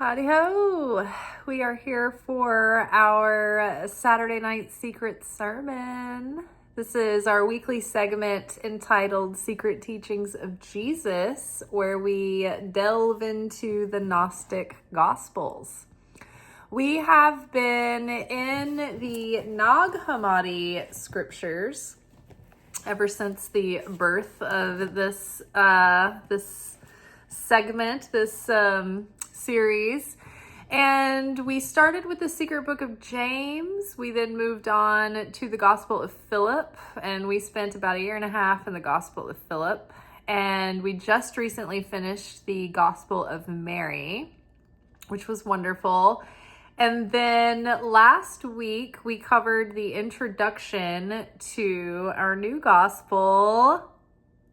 Howdy ho! We are here for our Saturday night secret sermon. This is our weekly segment entitled Secret Teachings of Jesus, where we delve into the Gnostic Gospels. We have been in the Nag Hammadi scriptures ever since the birth of this segment, this series, and we started with the secret book of James. We then moved on to the Gospel of Philip, and we spent about a year and a half in the Gospel of Philip, and we just recently finished the Gospel of Mary, which was wonderful. And then last week we covered the introduction to our new gospel,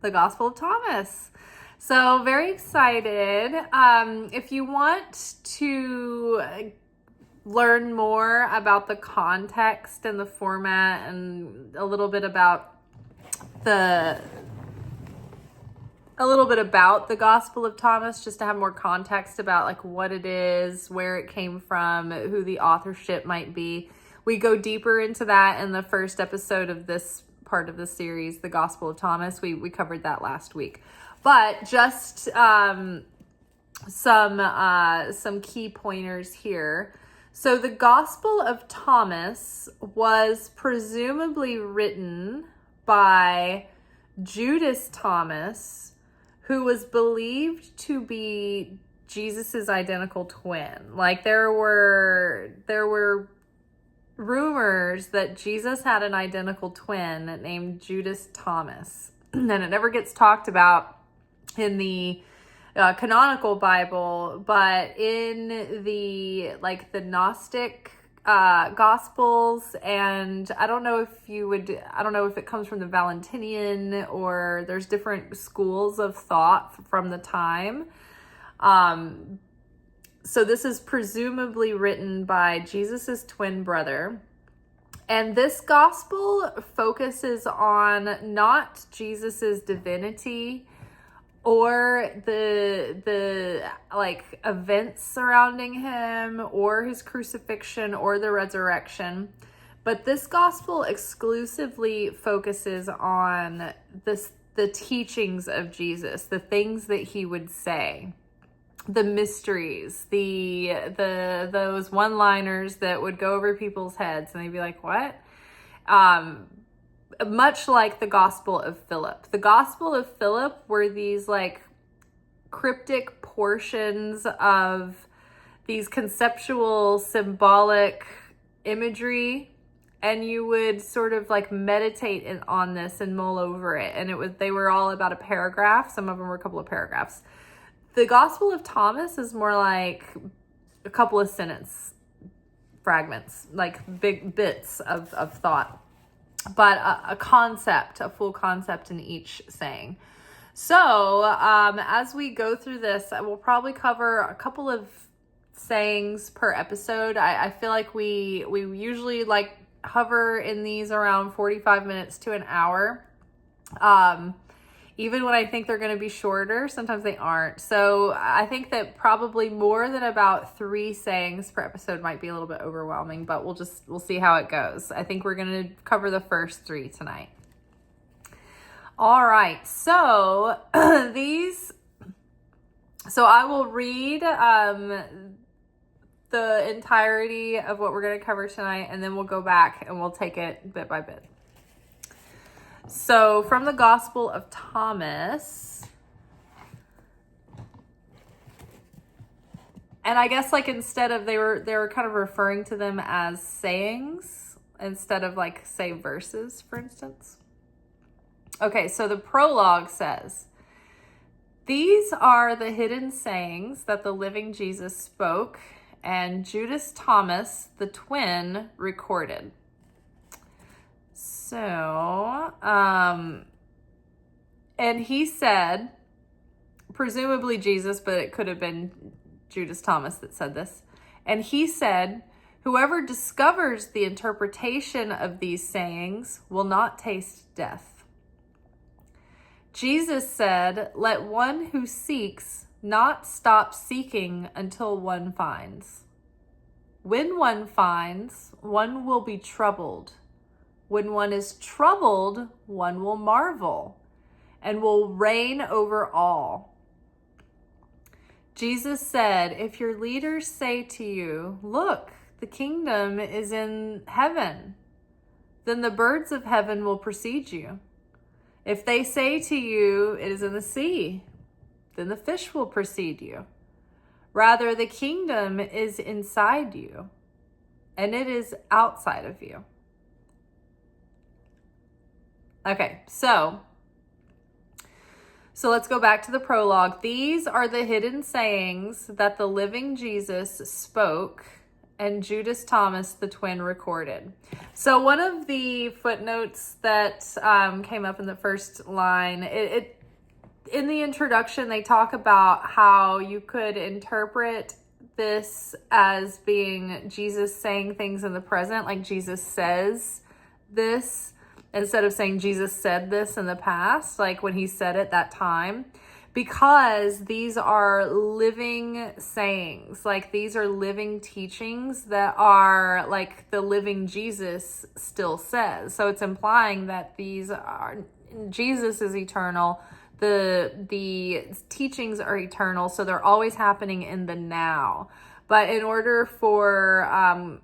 the Gospel of Thomas. So very excited. If you want to learn more about the context and the format and a little bit about the Gospel of Thomas, just to have more context about like what it is, where it came from, who the authorship might be, we go deeper into that in the first episode of this part of the series, the Gospel of Thomas. We covered that last week. But just some key pointers here. So the Gospel of Thomas was presumably written by Judas Thomas, who was believed to be Jesus's identical twin. Like there were rumors that Jesus had an identical twin named Judas Thomas, and it never gets talked about in the canonical Bible, but in the Gnostic Gospels, and I don't know if it comes from the Valentinian or there's different schools of thought from the time. So this is presumably written by Jesus's twin brother. And this gospel focuses on not Jesus's divinity or the events surrounding him or his crucifixion or the resurrection, but this gospel exclusively focuses on the teachings of Jesus, the things that he would say, the mysteries, those one-liners that would go over people's heads and they'd be like, what? Much like the Gospel of Philip. The Gospel of Philip were these cryptic portions of these conceptual, symbolic imagery, and you would sort of meditate on this and mull over it. And they were all about a paragraph. Some of them were a couple of paragraphs. The Gospel of Thomas is more like a couple of sentence fragments, like big bits of thought, but a full concept in each saying. So as we go through this, I will probably cover a couple of sayings per episode. I feel like we usually hover in these around 45 minutes to an hour. Even when I think they're going to be shorter, sometimes they aren't. So I think that probably more than about 3 sayings per episode might be a little bit overwhelming, but we'll see how it goes. I think we're going to cover the first 3 tonight. All right. So I will read the entirety of what we're going to cover tonight, and then we'll go back and we'll take it bit by bit. So from the Gospel of Thomas, and I guess instead of they were kind of referring to them as sayings instead of say verses, for instance. Okay, so the prologue says, "These are the hidden sayings that the living Jesus spoke, and Judas Thomas, the twin, recorded." So, and he said, presumably Jesus, but it could have been Judas Thomas that said this. And he said, "Whoever discovers the interpretation of these sayings will not taste death." Jesus said, "Let one who seeks not stop seeking until one finds. When one finds, one will be troubled. When one is troubled, one will marvel and will reign over all. Jesus said, if your leaders say to you, look, the kingdom is in heaven, then the birds of heaven will precede you. If they say to you, it is in the sea, then the fish will precede you. Rather, the kingdom is inside you, and it is outside of you. Okay, so let's go back to the prologue. These are the hidden sayings that the living Jesus spoke and Judas Thomas, the twin, recorded. So one of the footnotes that came up in the first line, in the introduction, they talk about how you could interpret this as being Jesus saying things in the present, like Jesus says this, instead of saying Jesus said this in the past, like when he said it that time, because these are living sayings, like these are living teachings that are like the living Jesus still says. So it's implying that Jesus is eternal. The teachings are eternal, so they're always happening in the now. But in order for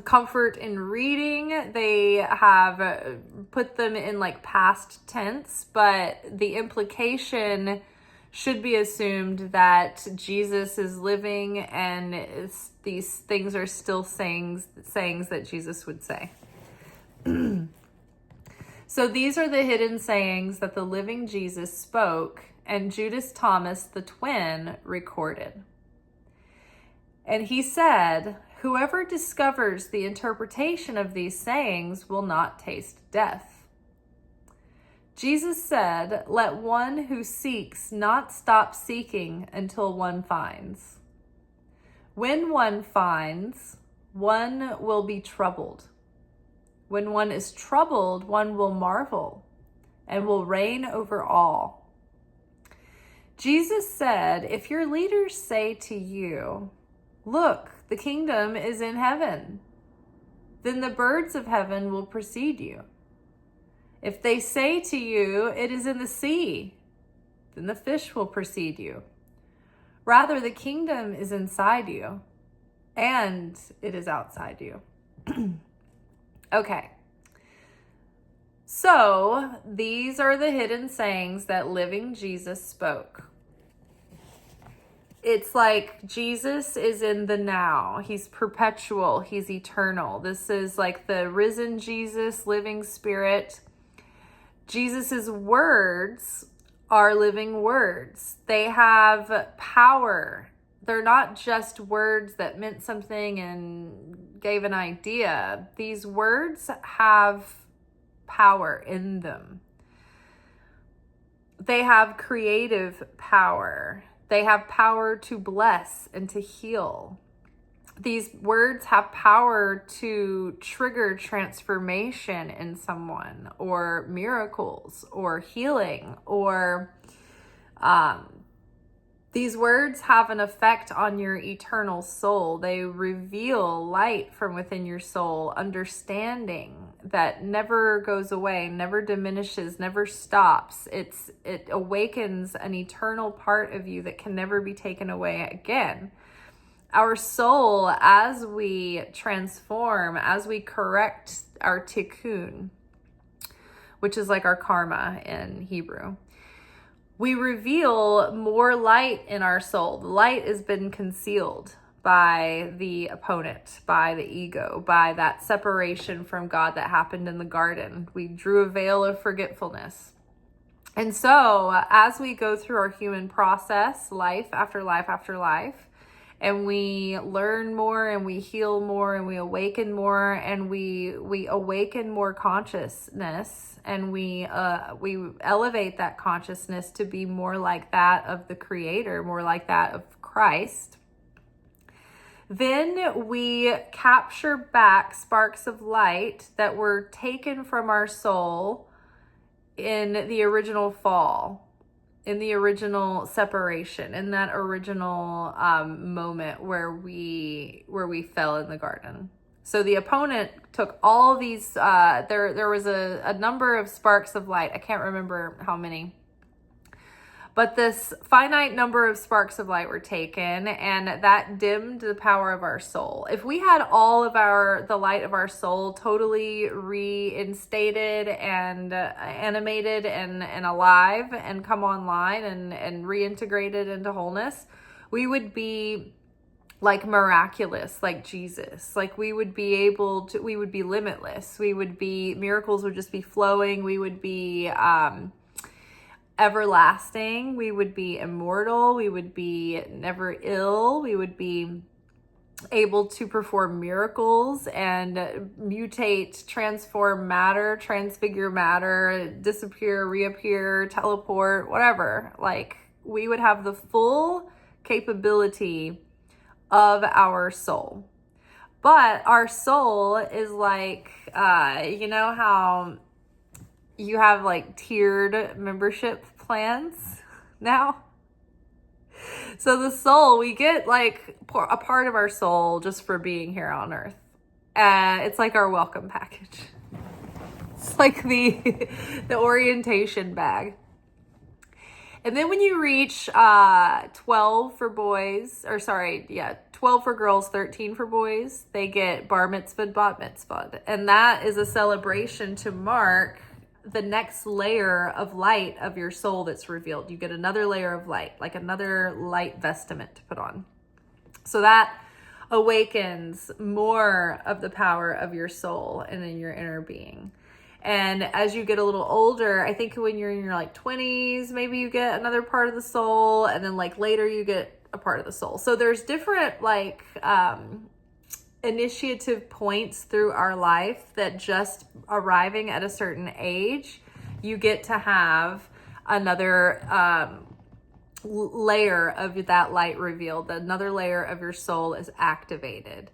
comfort in reading, they have put them in like past tense, but the implication should be assumed that Jesus is living and these things are still sayings that Jesus would say. So these are the hidden sayings that the living Jesus spoke and Judas Thomas, the twin, recorded. And he said, whoever discovers the interpretation of these sayings will not taste death. Jesus said, let one who seeks not stop seeking until one finds. When one finds, one will be troubled. When one is troubled, one will marvel and will reign over all. Jesus said, if your leaders say to you, look, the kingdom is in heaven, then the birds of heaven will precede you. If they say to you, it is in the sea, then the fish will precede you. Rather, the kingdom is inside you, and it is outside you. Okay. So, these are the hidden sayings that living Jesus spoke. It's like Jesus is in the now. He's perpetual. He's eternal. This is like the risen Jesus, living spirit. Jesus's words are living words. They have power. They're not just words that meant something and gave an idea. These words have power in them. They have creative power. They have power to bless and to heal. These words have power to trigger transformation in someone, or miracles, or healing, or these words have an effect on your eternal soul. They reveal light from within your soul, understanding that never goes away, never diminishes, never stops. It awakens an eternal part of you that can never be taken away again. Our soul, as we transform, as we correct our tikkun, which is like our karma in Hebrew, we reveal more light in our soul. The light has been concealed by the opponent, by the ego, by that separation from God that happened in the garden. We drew a veil of forgetfulness. And so as we go through our human process, life after life after life, and we learn more and we heal more and we awaken more and we awaken more consciousness, and we elevate that consciousness to be more like that of the Creator, more like that of Christ, then we capture back sparks of light that were taken from our soul in the original fall. in the original separation, in that original moment where we fell in the garden. So the opponent took all these, there was a number of sparks of light. I can't remember how many. But this finite number of sparks of light were taken, and that dimmed the power of our soul. If we had all of the light of our soul totally reinstated and animated and alive and come online and reintegrated into wholeness, we would be like miraculous, like Jesus. Like we would be limitless. Miracles would just be flowing. We would be, everlasting. We would be immortal. We would be never ill. We would be able to perform miracles and mutate, transform matter, transfigure matter, disappear, reappear, teleport, whatever. Like we would have the full capability of our soul. But our soul is like, you know how you have like tiered membership plans now? So the soul, we get like a part of our soul just for being here on earth. It's like our welcome package. It's like the orientation bag. And then when you reach 12 for boys, 12 for girls, 13 for boys, they get bar mitzvah, bat mitzvah. And that is a celebration to mark the next layer of light of your soul that's revealed. You get another layer of light, like another light vestment to put on. So that awakens more of the power of your soul and in your inner being. And as you get a little older, I think when you're in your like 20s, maybe you get another part of the soul, and then like later you get a part of the soul. So there's different like initiative points through our life that just arriving at a certain age, you get to have another layer of that light revealed. Another layer of your soul is activated.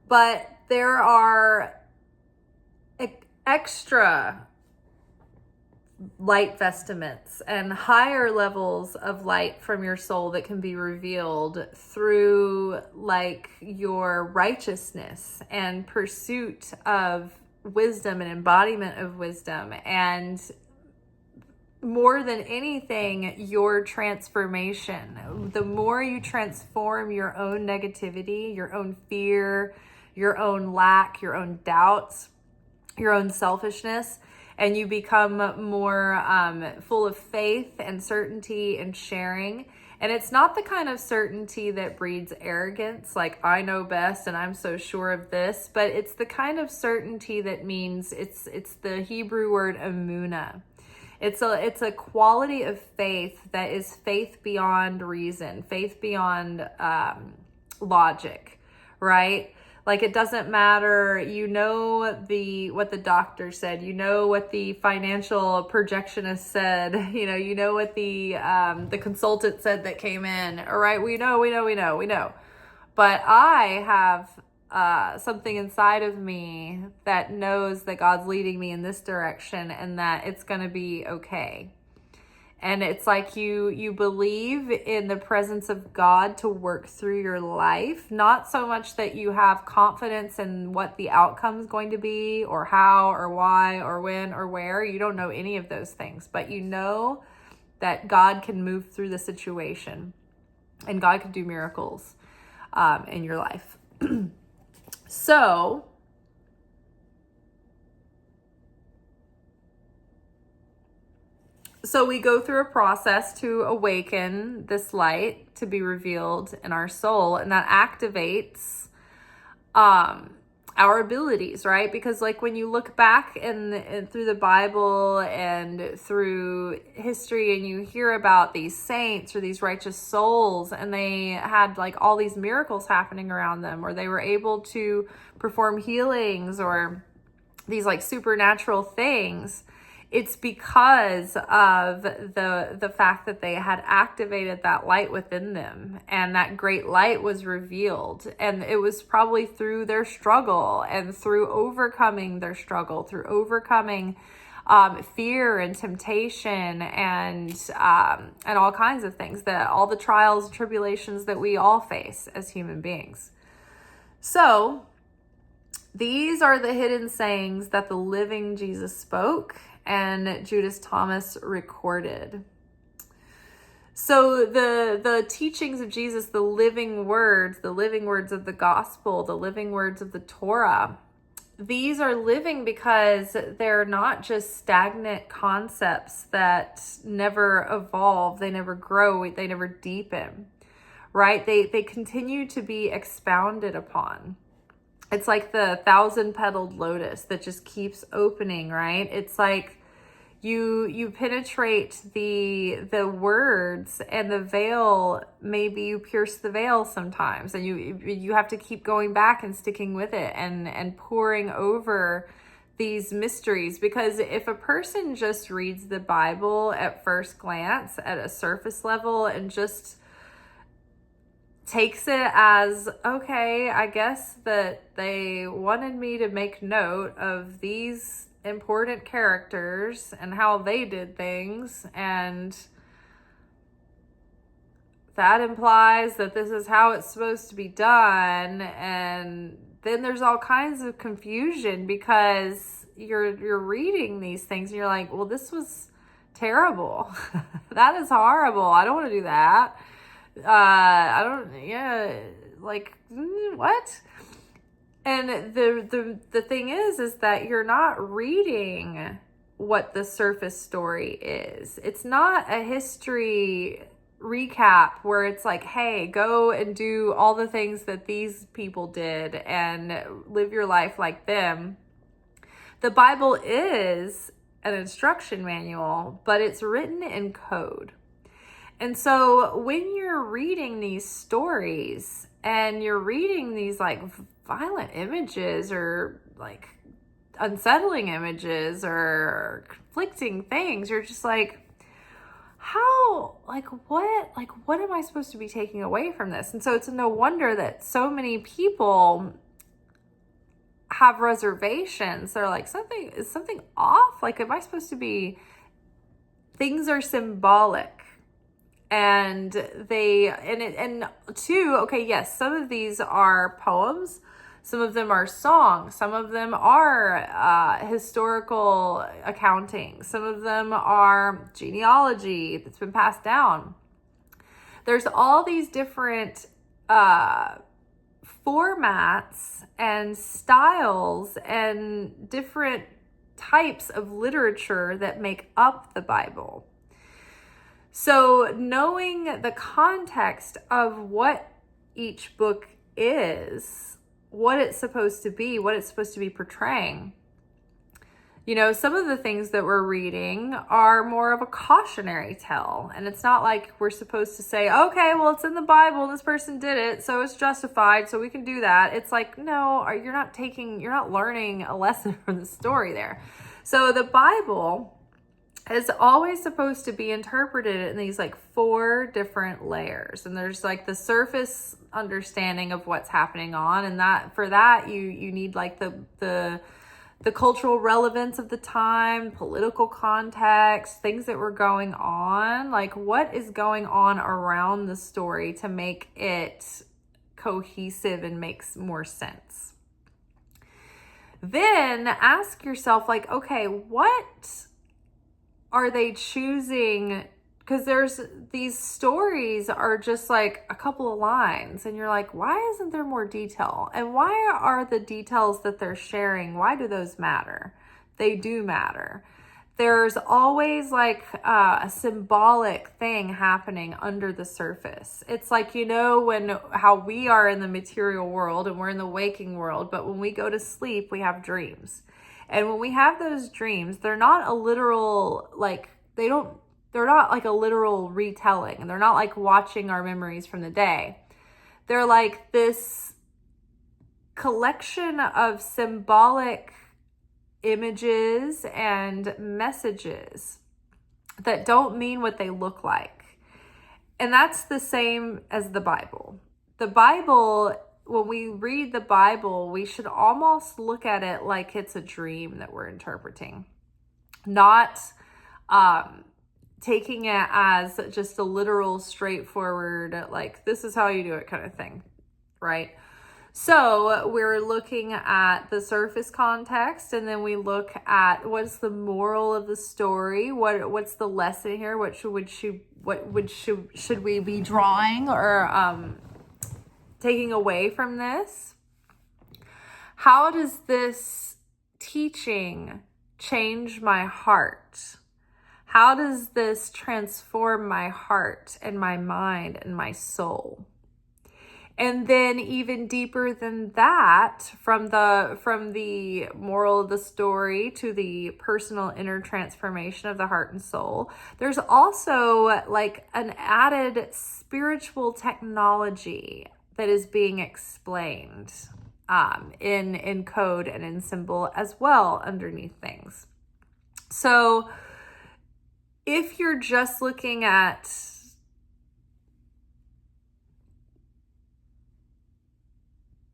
But there are extra light vestments and higher levels of light from your soul that can be revealed through like your righteousness and pursuit of wisdom and embodiment of wisdom, and more than anything, your transformation. The more you transform your own negativity, your own fear, your own lack, your own doubts, your own selfishness, and you become more full of faith and certainty and sharing. And it's not the kind of certainty that breeds arrogance, like I know best and I'm so sure of this, but it's the kind of certainty that means it's the Hebrew word emunah. It's a quality of faith that is faith beyond reason, faith beyond logic, right? Like it doesn't matter, you know what the doctor said, you know what the financial projectionist said, you know what the consultant said that came in. All right, we know. But I have something inside of me that knows that God's leading me in this direction and that it's going to be okay. And it's like you believe in the presence of God to work through your life, not so much that you have confidence in what the outcome is going to be or how or why or when or where. You don't know any of those things, but you know that God can move through the situation and God can do miracles in your life. So we go through a process to awaken this light to be revealed in our soul, and that activates our abilities, right? Because like when you look back through the Bible and through history and you hear about these saints or these righteous souls, and they had like all these miracles happening around them, or they were able to perform healings or these like supernatural things, it's because of the fact that they had activated that light within them, and that great light was revealed. And it was probably through their struggle and through overcoming their struggle, through overcoming fear and temptation and all kinds of things, that all the trials and tribulations that we all face as human beings. So these are the hidden sayings that the living Jesus spoke and Judas Thomas recorded. So the teachings of Jesus, the living words of the gospel, the living words of the Torah, these are living because they're not just stagnant concepts that never evolve, they never grow, they never deepen, right? They continue to be expounded upon. It's like the 1,000-petaled lotus that just keeps opening, right? It's like you penetrate the words and the veil. Maybe you pierce the veil sometimes, and you have to keep going back and sticking with it and pouring over these mysteries. Because if a person just reads the Bible at first glance at a surface level and just takes it as, okay, I guess that they wanted me to make note of these important characters and how they did things, and that implies that this is how it's supposed to be done, and then there's all kinds of confusion because you're reading these things and you're like, well, this was terrible. That is horrible. I don't want to do that. What? And the thing is that you're not reading what the surface story is. It's not a history recap where it's like, hey, go and do all the things that these people did and live your life like them. The Bible is an instruction manual, but it's written in code. And so when you're reading these stories and you're reading these like violent images or like unsettling images or conflicting things, you're just like, what am I supposed to be taking away from this? And so it's no wonder that so many people have reservations. They're like, is something off? Like, am I supposed to be, things are symbolic. And yes, some of these are poems, some of them are songs, some of them are historical accounting, some of them are genealogy that's been passed down. There's all these different formats and styles and different types of literature that make up the Bible. So knowing the context of what each book is, what it's supposed to be, what it's supposed to be portraying. You know, some of the things that we're reading are more of a cautionary tale. And it's not like we're supposed to say, okay, well, it's in the Bible, this person did it, so it's justified, so we can do that. It's like, no, you're not learning a lesson from the story there. So the Bible is always supposed to be interpreted in these like 4 different layers. And there's like the surface understanding of what's happening on. And that for that, you need like the cultural relevance of the time, political context, things that were going on, like what is going on around the story to make it cohesive and makes more sense. Then ask yourself like, okay, what are they choosing? Because there's these stories are just like a couple of lines and you're like, why isn't there more detail? And why are the details that they're sharing, why do those matter? They do matter. There's always like a symbolic thing happening under the surface. It's like, you know, how we are in the material world and we're in the waking world, but when we go to sleep, we have dreams. And when we have those dreams, they're not a literal, they're not like a literal retelling. And they're not like watching our memories from the day. They're like this collection of symbolic images and messages that don't mean what they look like. And that's the same as the Bible. The Bible, when we read the Bible, we should almost look at it like it's a dream that we're interpreting. not taking it as just a literal, straightforward, like, this is how you do it kind of thing, right? So we're looking at the surface context, and then we look at what's the moral of the story, what's the lesson here, what should we be drawing or taking away from this? How does this teaching change my heart? How does this transform my heart and my mind and my soul? And then even deeper than that, from the moral of the story to the personal inner transformation of the heart and soul, there's also like an added spiritual technology that is being explained in code and in symbol as well underneath things. So if you're just looking at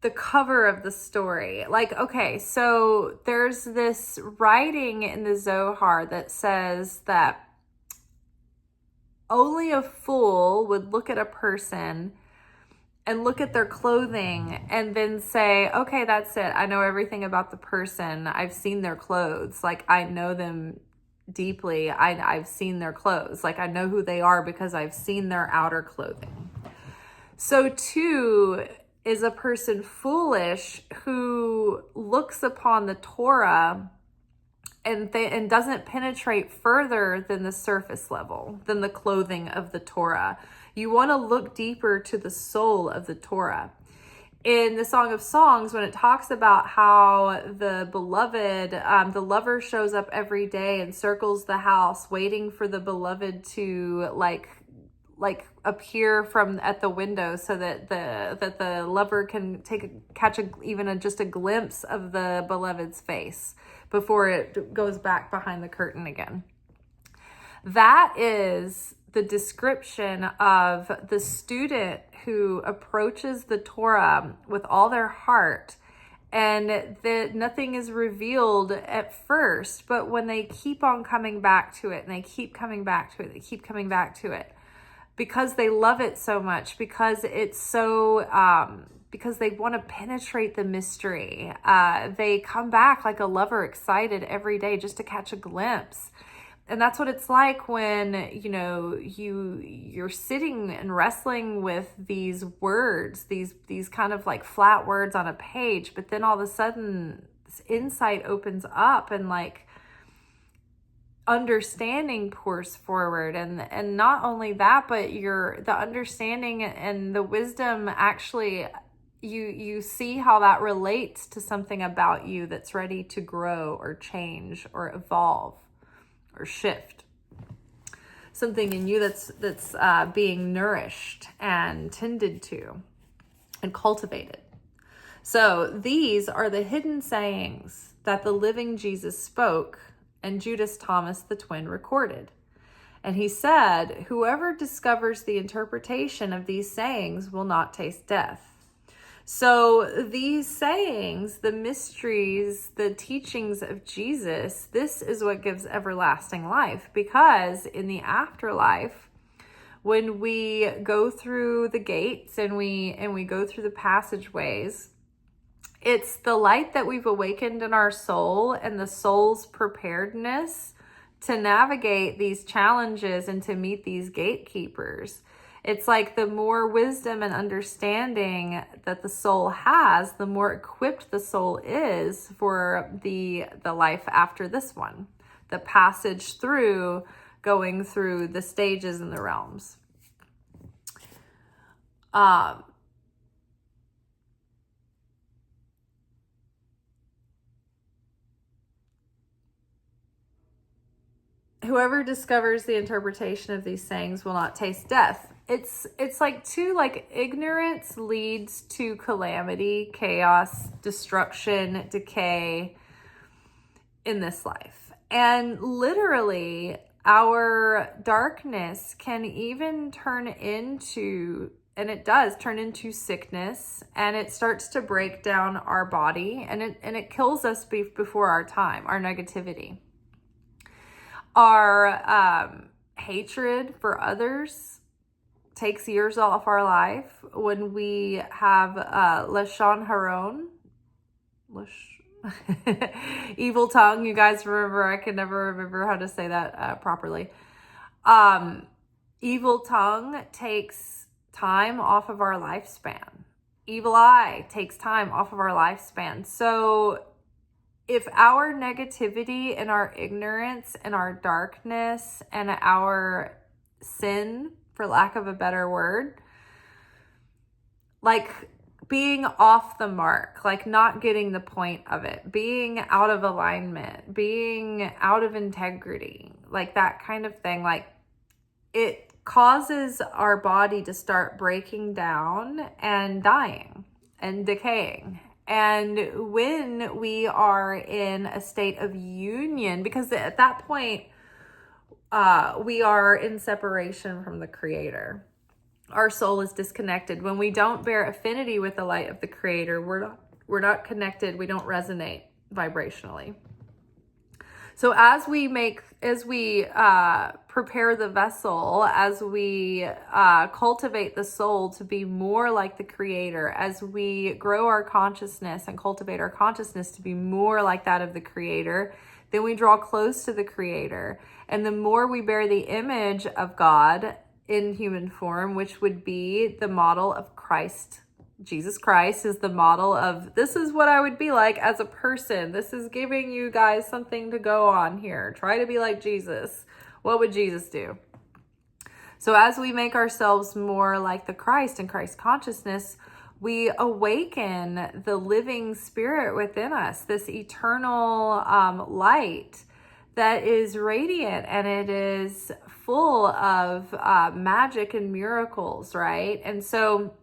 the cover of the story, like, okay, so there's this writing in the Zohar that says that only a fool would look at a person and look at their clothing and then say, okay, that's it. I know everything about the person. I've seen their clothes. Like, I know them deeply. I've seen their clothes. Like, I know who they are because I've seen their outer clothing. So too is a person foolish who looks upon the Torah and doesn't penetrate further than the surface level, than the clothing of the Torah. You want to look deeper to the soul of the Torah. In the Song of Songs, when it talks about how the beloved, the lover shows up every day and circles the house waiting for the beloved to like appear from at the window so that the lover can catch just a glimpse of the beloved's face before it goes back behind the curtain again. That is the description of the student who approaches the Torah with all their heart, and that nothing is revealed at first, but when they keep on coming back to it, and they keep coming back to it, they keep coming back to it, because they love it so much, because it's so, because they want to penetrate the mystery. They come back like a lover, excited every day just to catch a glimpse. And that's what it's like when, you're sitting and wrestling with these words, these kind of like flat words on a page, but then all of a sudden this insight opens up and like understanding pours forward, and not only that, but the understanding and the wisdom actually, you see how that relates to something about you that's ready to grow or change or evolve or shift. Something in you that's being nourished and tended to and cultivated. So these are the hidden sayings that the living Jesus spoke and Judas Thomas the twin recorded. And he said, whoever discovers the interpretation of these sayings will not taste death. So these sayings, the mysteries, the teachings of Jesus, this is what gives everlasting life, because in the afterlife, when we go through the gates and we go through the passageways, it's the light that we've awakened in our soul and the soul's preparedness to navigate these challenges and to meet these gatekeepers. It's like the more wisdom and understanding that the soul has, the more equipped the soul is for the life after this one, the passage through going through the stages and the realms. Whoever discovers the interpretation of these sayings will not taste death. It's like ignorance leads to calamity, chaos, destruction, decay in this life. And literally, our darkness can even turn into, and it does turn into, sickness, and it starts to break down our body, and it kills us before our time, our negativity. Our hatred for others takes years off our life. When we have Lashon Haron, evil tongue, you guys remember, I can never remember how to say that properly. Evil tongue takes time off of our lifespan. Evil eye takes time off of our lifespan. So if our negativity and our ignorance and our darkness and our sin, for lack of a better word, like being off the mark, like not getting the point of it, being out of alignment, being out of integrity, like that kind of thing, like it causes our body to start breaking down and dying and decaying. And when we are in a state of union, because at that point, we are in separation from the Creator. Our soul is disconnected. When we don't bear affinity with the light of the Creator, we're not connected. We don't resonate vibrationally. So as we prepare the vessel, as we cultivate the soul to be more like the Creator, as we grow our consciousness and cultivate our consciousness to be more like that of the Creator, then we draw close to the Creator. And the more we bear the image of God in human form, which would be the model of Christ. Jesus Christ is the model of, this is what I would be like as a person. This is giving you guys something to go on here. Try to be like Jesus. What would Jesus do? So as we make ourselves more like the Christ and Christ consciousness, we awaken the living spirit within us, this eternal light that is radiant, and it is full of magic and miracles, right? And so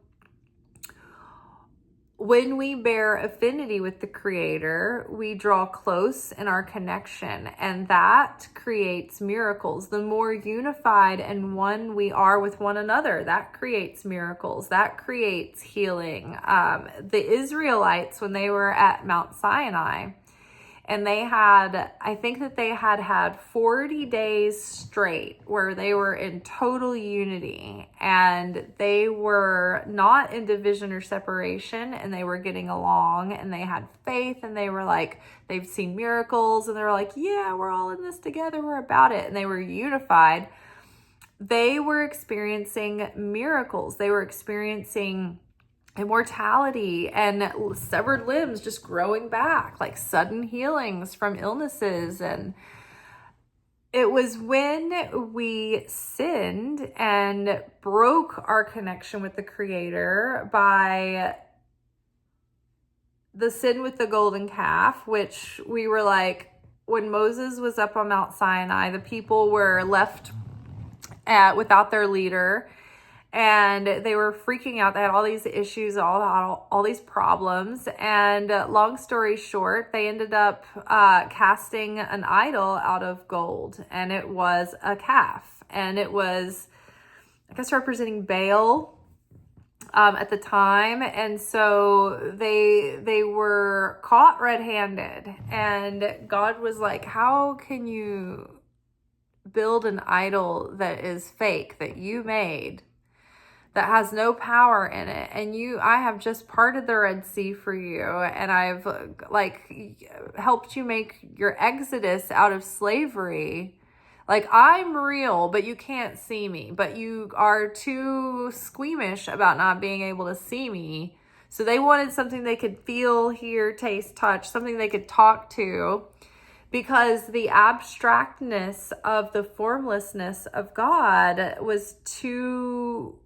when we bear affinity with the Creator, we draw close in our connection, and that creates miracles. The more unified and one we are with one another, that creates miracles. That creates healing. The Israelites, when they were at Mount Sinai, and I think that they had 40 days straight where they were in total unity, and they were not in division or separation, and they were getting along, and they had faith, and they were like, they've seen miracles, and they were like, yeah, we're all in this together, we're about it. And they were unified. They were experiencing miracles. They were experiencing immortality and severed limbs just growing back, like sudden healings from illnesses. And it was when we sinned and broke our connection with the Creator by the sin with the golden calf, which we were like, when Moses was up on Mount Sinai, the people were left without their leader. And they were freaking out. They had all these issues, all these problems. And long story short, they ended up casting an idol out of gold. And it was a calf. And it was, I guess, representing Baal at the time. And so they were caught red-handed. And God was like, how can you build an idol that is fake, that you made, that has no power in it? And I have just parted the Red Sea for you, and I've helped you make your exodus out of slavery. Like, I'm real, but you can't see me, but you are too squeamish about not being able to see me. So they wanted something they could feel, hear, taste, touch, something they could talk to, because the abstractness of the formlessness of God was too,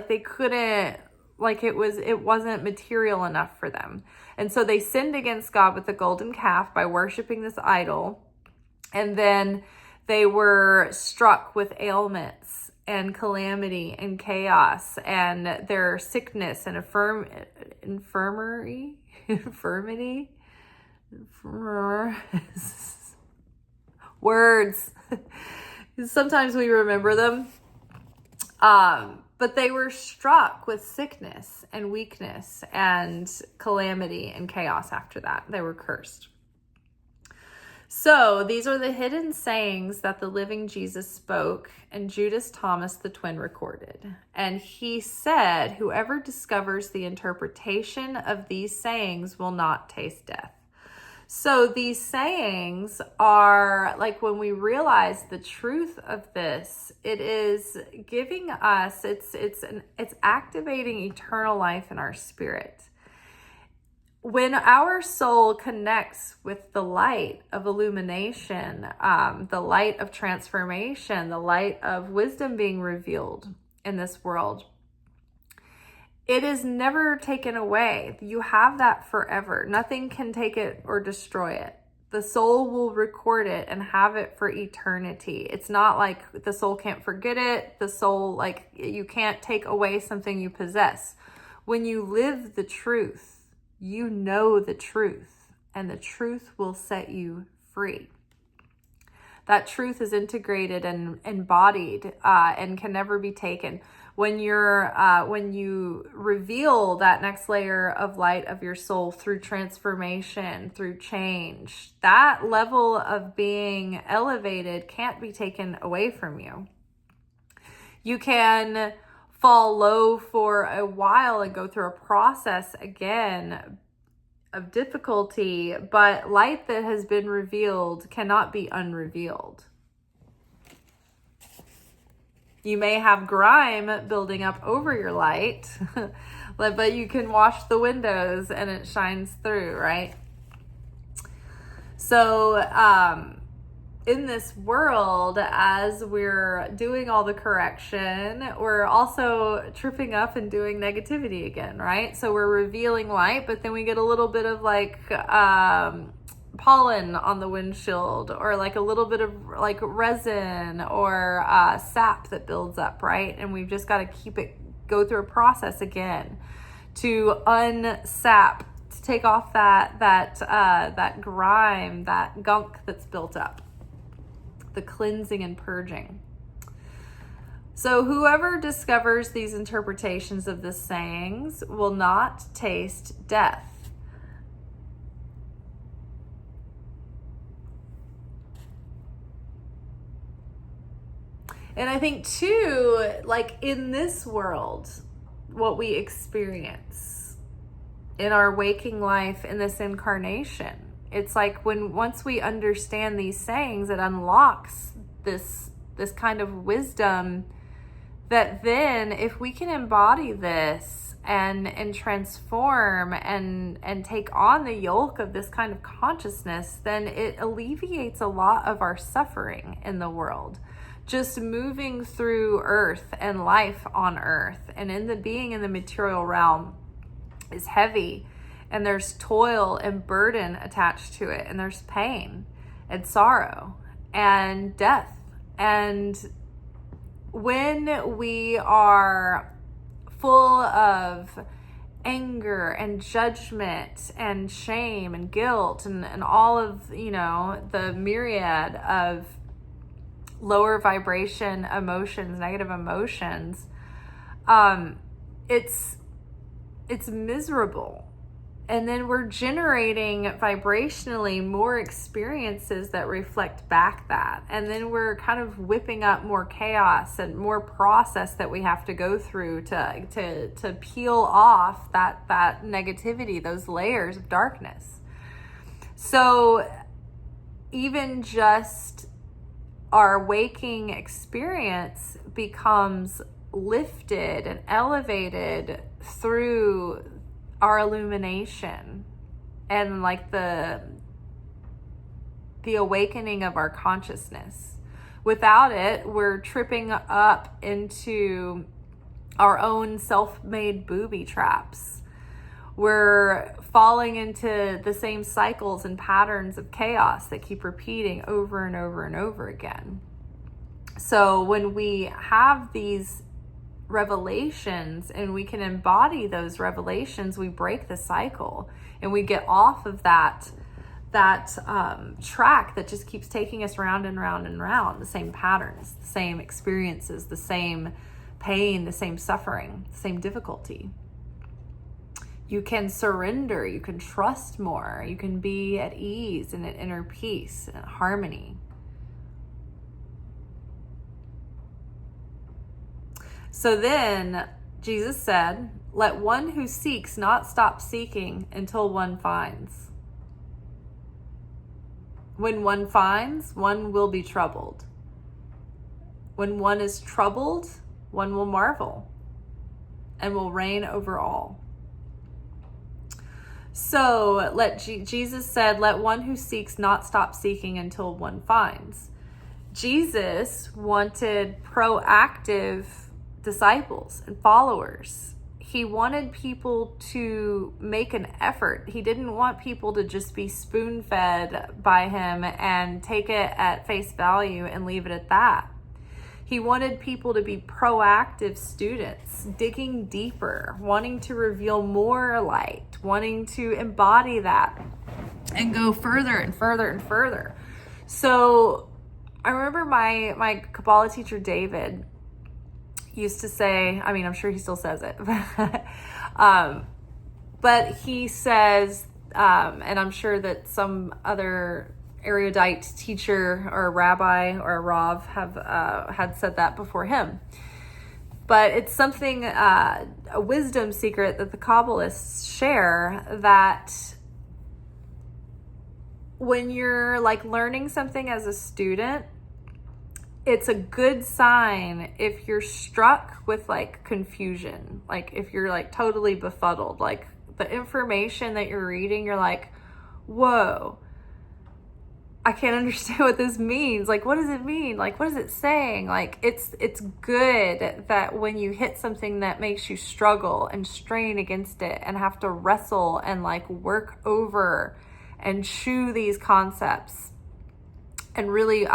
they couldn't, it wasn't material enough for them. And so they sinned against God with the golden calf by worshiping this idol. And then they were struck with ailments and calamity and chaos and their sickness and infirmity. Words. Sometimes we remember them. But they were struck with sickness and weakness and calamity and chaos after that. They were cursed. So these are the hidden sayings that the living Jesus spoke and Judas Thomas the twin recorded. And he said, whoever discovers the interpretation of these sayings will not taste death. So these sayings are like, when we realize the truth of this, it is giving us, it's activating eternal life in our spirit. When our soul connects with the light of illumination, the light of transformation, the light of wisdom being revealed in this world, it is never taken away. You have that forever. Nothing can take it or destroy it. The soul will record it and have it for eternity. It's not like the soul can't forget it. The soul, like, you can't take away something you possess. When you live the truth, you know the truth, and the truth will set you free. That truth is integrated and embodied and can never be taken. When you reveal that next layer of light of your soul through transformation, through change, that level of being elevated can't be taken away from you. You can fall low for a while and go through a process again of difficulty, but light that has been revealed cannot be unrevealed. You may have grime building up over your light, but you can wash the windows and it shines through, right? So, in this world, as we're doing all the correction, we're also tripping up and doing negativity again, right? So we're revealing light, but then we get a little bit of like pollen on the windshield, or like a little bit of like resin or sap that builds up, right? And we've just got to go through a process again to unsap, to take off that grime, that gunk that's built up. The cleansing and purging. So whoever discovers these interpretations of the sayings will not taste death. And I think too, like in this world, what we experience in our waking life in this incarnation, it's like once we understand these sayings, it unlocks this kind of wisdom that then if we can embody this and transform and take on the yoke of this kind of consciousness, then it alleviates a lot of our suffering in the world. Just moving through earth and life on earth and being in the material realm is heavy. And there's toil and burden attached to it. And there's pain and sorrow and death. And when we are full of anger and judgment and shame and guilt and all of, the myriad of lower vibration emotions, negative emotions, it's miserable. And then we're generating vibrationally more experiences that reflect back that. And then we're kind of whipping up more chaos and more process that we have to go through to peel off that negativity, those layers of darkness. So even just our waking experience becomes lifted and elevated through our illumination and like the awakening of our consciousness. Without it, we're tripping up into our own self-made booby traps. We're falling into the same cycles and patterns of chaos that keep repeating over and over and over again. So when we have these revelations and we can embody those revelations, we break the cycle and we get off of that track that just keeps taking us round and round and round, the same patterns, the same experiences, the same pain, the same suffering, the same difficulty. You can surrender, you can trust more, you can be at ease and at inner peace and harmony. So then Jesus said, let one who seeks not stop seeking until one finds. When one finds, one will be troubled. When one is troubled, one will marvel and will reign over all. So Jesus said, let one who seeks not stop seeking until one finds. Jesus wanted proactive disciples and followers. He wanted people to make an effort. He didn't want people to just be spoon-fed by him and take it at face value and leave it at that. He wanted people to be proactive students, digging deeper, wanting to reveal more light, wanting to embody that and go further and further and further. So I remember my Kabbalah teacher, David, used to say, I mean, I'm sure he still says it, but he says, and I'm sure that some other erudite teacher or a rabbi or a Rav have had said that before him. But it's something, a wisdom secret that the Kabbalists share, that when you're like learning something as a student, it's a good sign if you're struck with like confusion, like if you're like totally befuddled, like the information that you're reading, you're like, whoa, I can't understand what this means. Like, what does it mean? Like, what is it saying? Like, it's good that when you hit something that makes you struggle and strain against it and have to wrestle and like work over and chew these concepts and really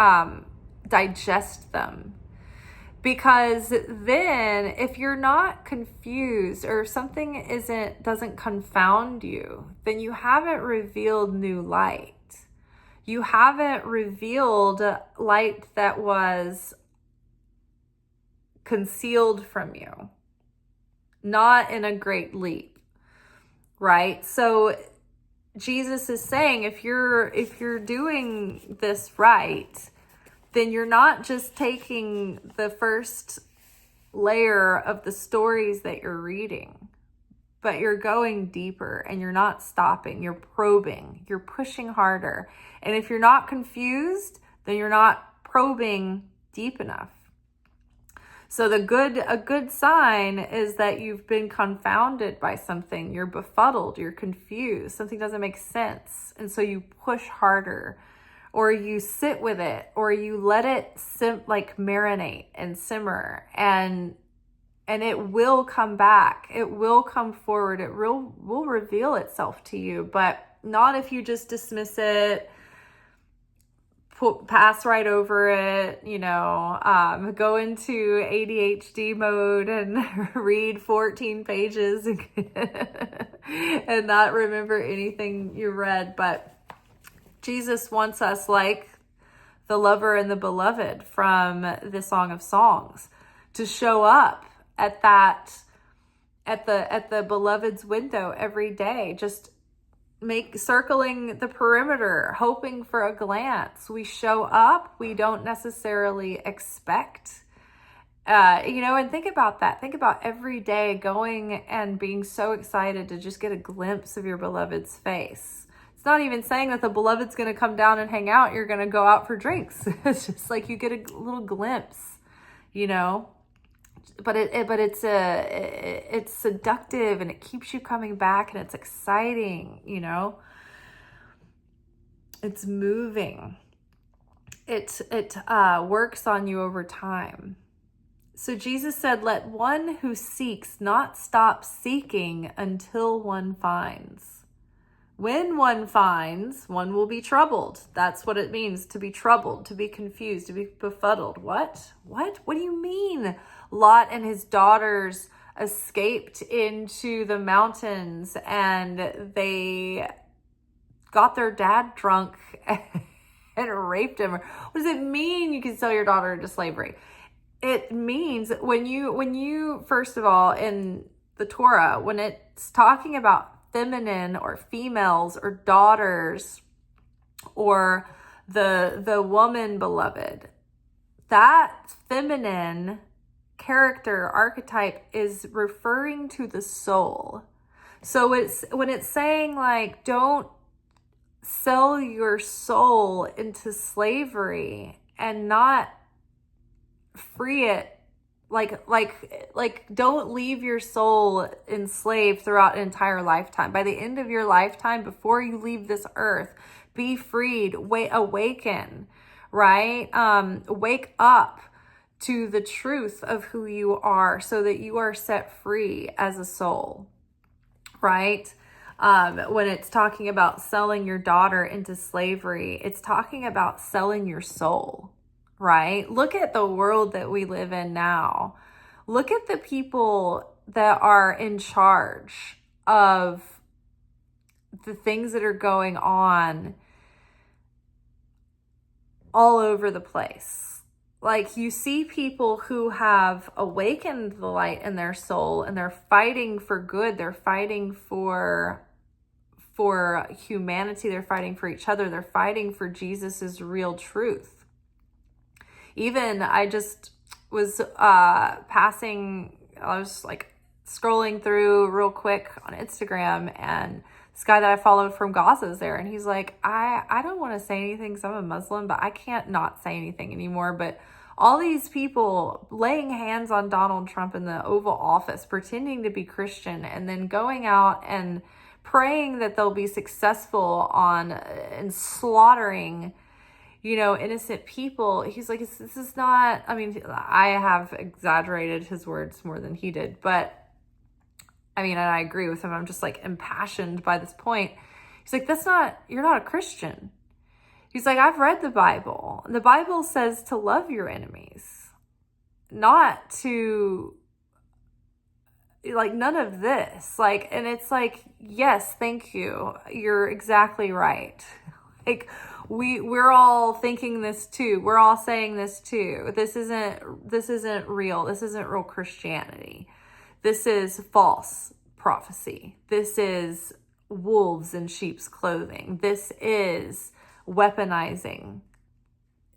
digest them. Because then if you're not confused or if something doesn't confound you, then you haven't revealed new light. You haven't revealed light that was concealed from you, not in a great leap, right? So Jesus is saying, if you're doing this right, then you're not just taking the first layer of the stories that you're reading, but you're going deeper and you're not stopping, you're probing, you're pushing harder. And if you're not confused, then you're not probing deep enough. So a good sign is that you've been confounded by something, you're befuddled, you're confused, something doesn't make sense. And so you push harder, or you sit with it, or you let it marinate and simmer, and it will come back. It will come forward. It will reveal itself to you, but not if you just dismiss it, pass right over it, go into ADHD mode and read 14 pages and not remember anything you read. But Jesus wants us, like the lover and the beloved from the Song of Songs, to show up at the beloved's window every day, just circling the perimeter, hoping for a glance. We show up, we don't necessarily expect, and think about that. Think about every day going and being so excited to just get a glimpse of your beloved's face. It's not even saying that the beloved's going to come down and hang out. You're going to go out for drinks. It's just like you get a little glimpse, but it's seductive and it keeps you coming back and it's exciting, it's moving. It works on you over time. So Jesus said, let one who seeks not stop seeking until one finds. When one finds, one will be troubled. That's what it means to be troubled, to be confused, to be befuddled. What? What do you mean? Lot and his daughters escaped into the mountains and they got their dad drunk and raped him. What does it mean you can sell your daughter into slavery? It means when you first of all, in the Torah, when it's talking about feminine or females or daughters or the woman beloved, that feminine character archetype is referring to the soul. So it's when it's saying like, don't sell your soul into slavery and not free it, like don't leave your soul enslaved throughout an entire lifetime. By the end of your lifetime, before you leave this earth, be freed, awaken, right? Wake up to the truth of who you are so that you are set free as a soul, right? When it's talking about selling your daughter into slavery, it's talking about selling your soul, right? Look at the world that we live in now. Look at the people that are in charge of the things that are going on all over the place. Like, you see people who have awakened the light in their soul and they're fighting for good. They're fighting for humanity. They're fighting for each other. They're fighting for Jesus's real truth. Even I just was I was like scrolling through real quick on Instagram, and this guy that I followed from Gaza is there, and he's like, I don't want to say anything because I'm a Muslim, but I can't not say anything anymore. But all these people laying hands on Donald Trump in the Oval Office, pretending to be Christian, and then going out and praying that they'll be successful in slaughtering, innocent people. He's like, this is not, I mean, I have exaggerated his words more than he did, but I mean, and I agree with him. I'm just like impassioned by this point. He's like, you're not a Christian. He's like, I've read the Bible. The Bible says to love your enemies, not to, like, none of this. Like, and it's like, yes, thank you. You're exactly right. Like, we're all thinking this too. We're all saying this too. This isn't real. This isn't real Christianity. This is false prophecy. This is wolves in sheep's clothing. This is weaponizing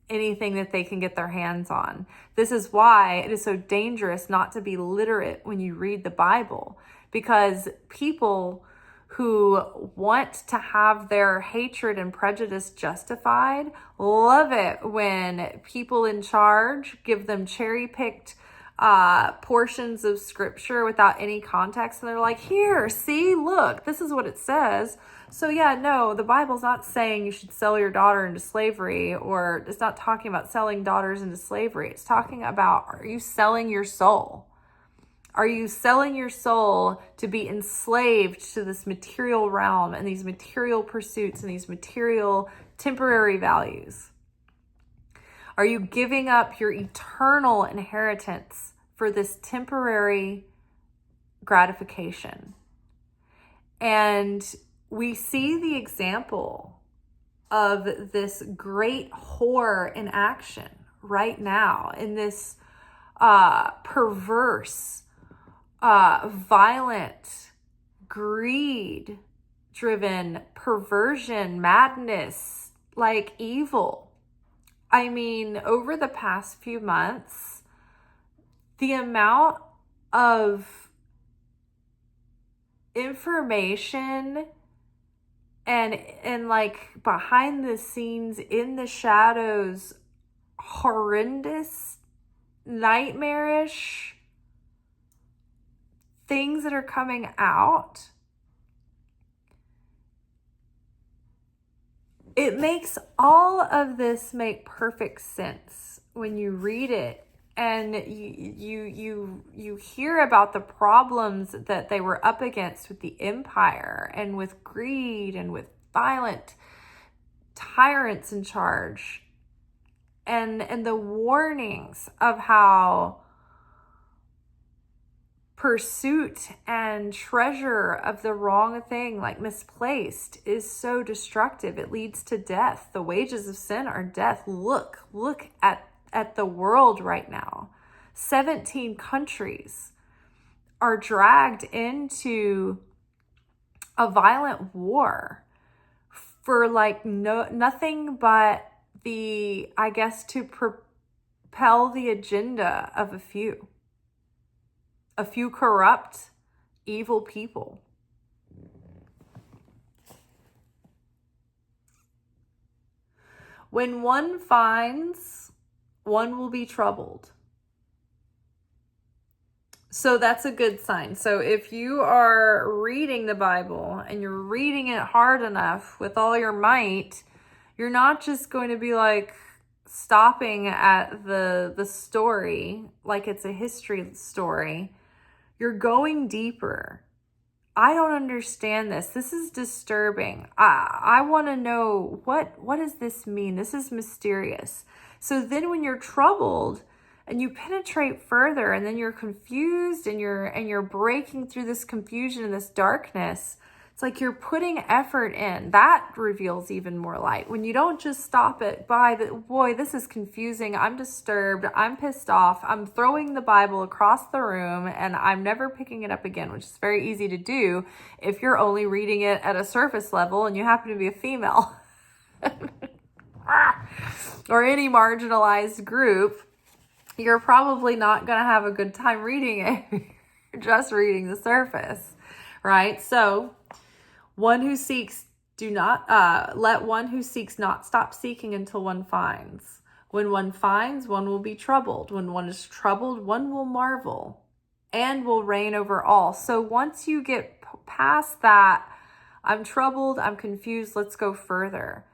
anything that they can get their hands on. This is why it is so dangerous not to be literate when you read the Bible, because people who want to have their hatred and prejudice justified love it when people in charge give them cherry-picked portions of scripture without any context, and they're like, here, see, look, this is what it says. So yeah, no, the Bible's not saying you should sell your daughter into slavery, or it's not talking about selling daughters into slavery. It's talking about, are you selling your soul? Are you selling your soul to be enslaved to this material realm and these material pursuits and these material temporary values? Are you giving up your eternal inheritance for this temporary gratification? And we see the example of this great whore in action right now in this perverse, violent, greed-driven perversion, madness, like evil. I mean, over the past few months, the amount of information and like behind the scenes, in the shadows, horrendous, nightmarish things that are coming out, it makes all of this make perfect sense when you read it and you hear about the problems that they were up against with the empire and with greed and with violent tyrants in charge, and the warnings of how pursuit and treasure of the wrong thing, like misplaced, is so destructive. It leads to death. The wages of sin are death. Look at the world right now. 17 countries are dragged into a violent war for like nothing but to propel the agenda of a few corrupt, evil people. When one finds, one will be troubled. So that's a good sign. So if you are reading the Bible and you're reading it hard enough with all your might, you're not just going to be like stopping at the story like it's a history story. You're going deeper. I don't understand this. This is disturbing. I want to know what does this mean? This is mysterious. So then when you're troubled and you penetrate further and then you're confused and you're breaking through this confusion and this darkness, it's like you're putting effort in. That reveals even more light. When you don't just stop it by boy, this is confusing. I'm disturbed. I'm pissed off. I'm throwing the Bible across the room and I'm never picking it up again, which is very easy to do if you're only reading it at a surface level and you happen to be a female or any marginalized group. You're probably not going to have a good time reading it. You're just reading the surface, right? So one who seeks, let one who seeks not stop seeking until one finds. When one finds, one will be troubled. When one is troubled, one will marvel and will reign over all. So once you get past that, I'm troubled, I'm confused, let's go further.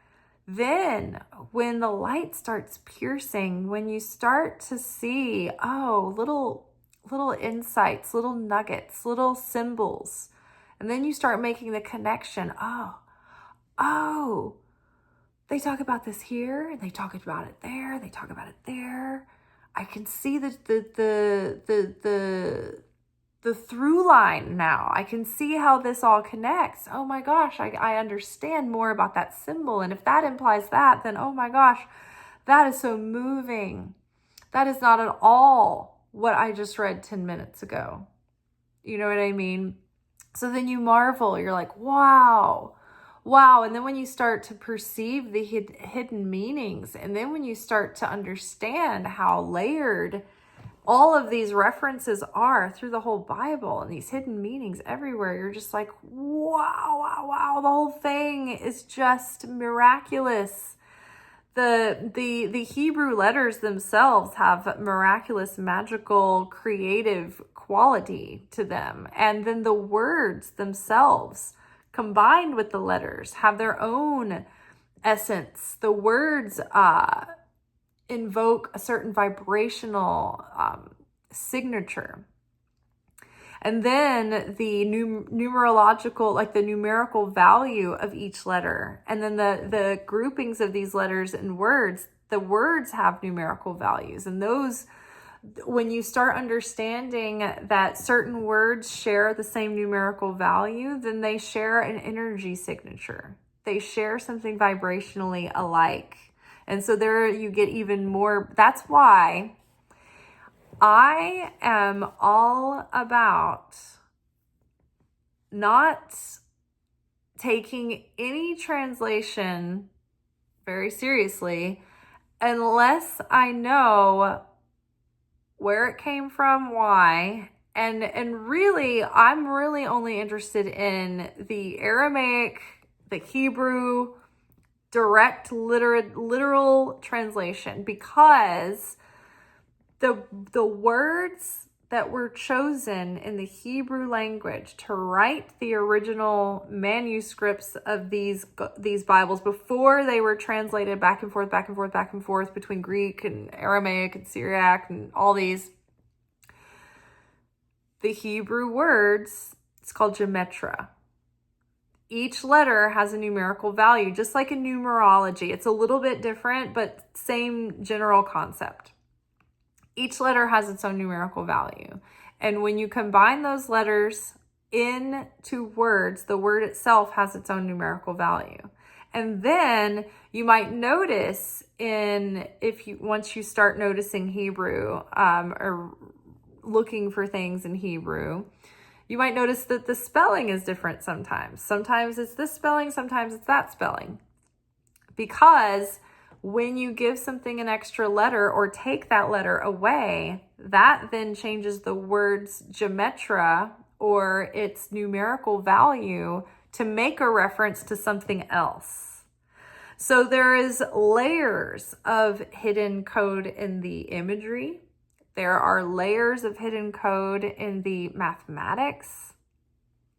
Then when the light starts piercing, when you start to see, little insights, little nuggets, little symbols, and then you start making the connection. They talk about this here, and they talk about it there, they talk about it there. I can see the through line now. I can see how this all connects. Oh my gosh, I understand more about that symbol. And if that implies that, then oh my gosh, that is so moving. That is not at all what I just read 10 minutes ago. You know what I mean? So then you marvel. You're like, wow. And then when you start to perceive the hidden meanings, and then when you start to understand how layered all of these references are through the whole Bible and these hidden meanings everywhere, you're just like, wow. The whole thing is just miraculous. The Hebrew letters themselves have miraculous, magical, creative quality to them. And then the words themselves, combined with the letters, have their own essence. The words invoke a certain vibrational signature. And then the numerological, like the numerical value of each letter. And then the groupings of these letters and words, the words have numerical values. And those, when you start understanding that certain words share the same numerical value, then they share an energy signature. They share something vibrationally alike. And so there you get even more. That's why I am all about not taking any translation very seriously unless I know where it came from, why, and really, I'm really only interested in the Aramaic, the Hebrew, direct literal translation, because the words that were chosen in the Hebrew language to write the original manuscripts of these Bibles before they were translated back and forth between Greek and Aramaic and Syriac and all these, the Hebrew words, it's called gematria. Each letter has a numerical value, just like in numerology. It's a little bit different, but same general concept. Each letter has its own numerical value. And when you combine those letters into words, the word itself has its own numerical value. And then you might notice once you start noticing Hebrew, or looking for things in Hebrew, you might notice that the spelling is different sometimes. Sometimes it's this spelling, sometimes it's that spelling. Because when you give something an extra letter or take that letter away, that then changes the word's gematria or its numerical value to make a reference to something else. So there is layers of hidden code in the imagery. There are layers of hidden code in the mathematics.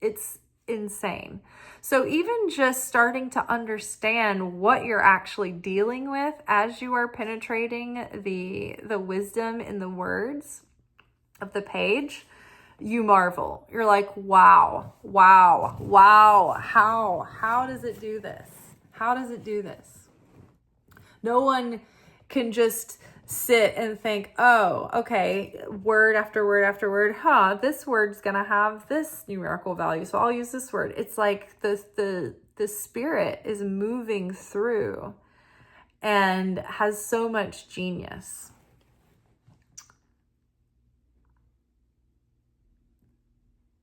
It's insane. So even just starting to understand what you're actually dealing with as you are penetrating the wisdom in the words of the page, you marvel. You're like, wow, how does it do this? How does it do this? No one can just sit and think, oh, okay, word after word after word, this word's gonna have this numerical value, so I'll use this word. It's like the spirit is moving through and has so much genius.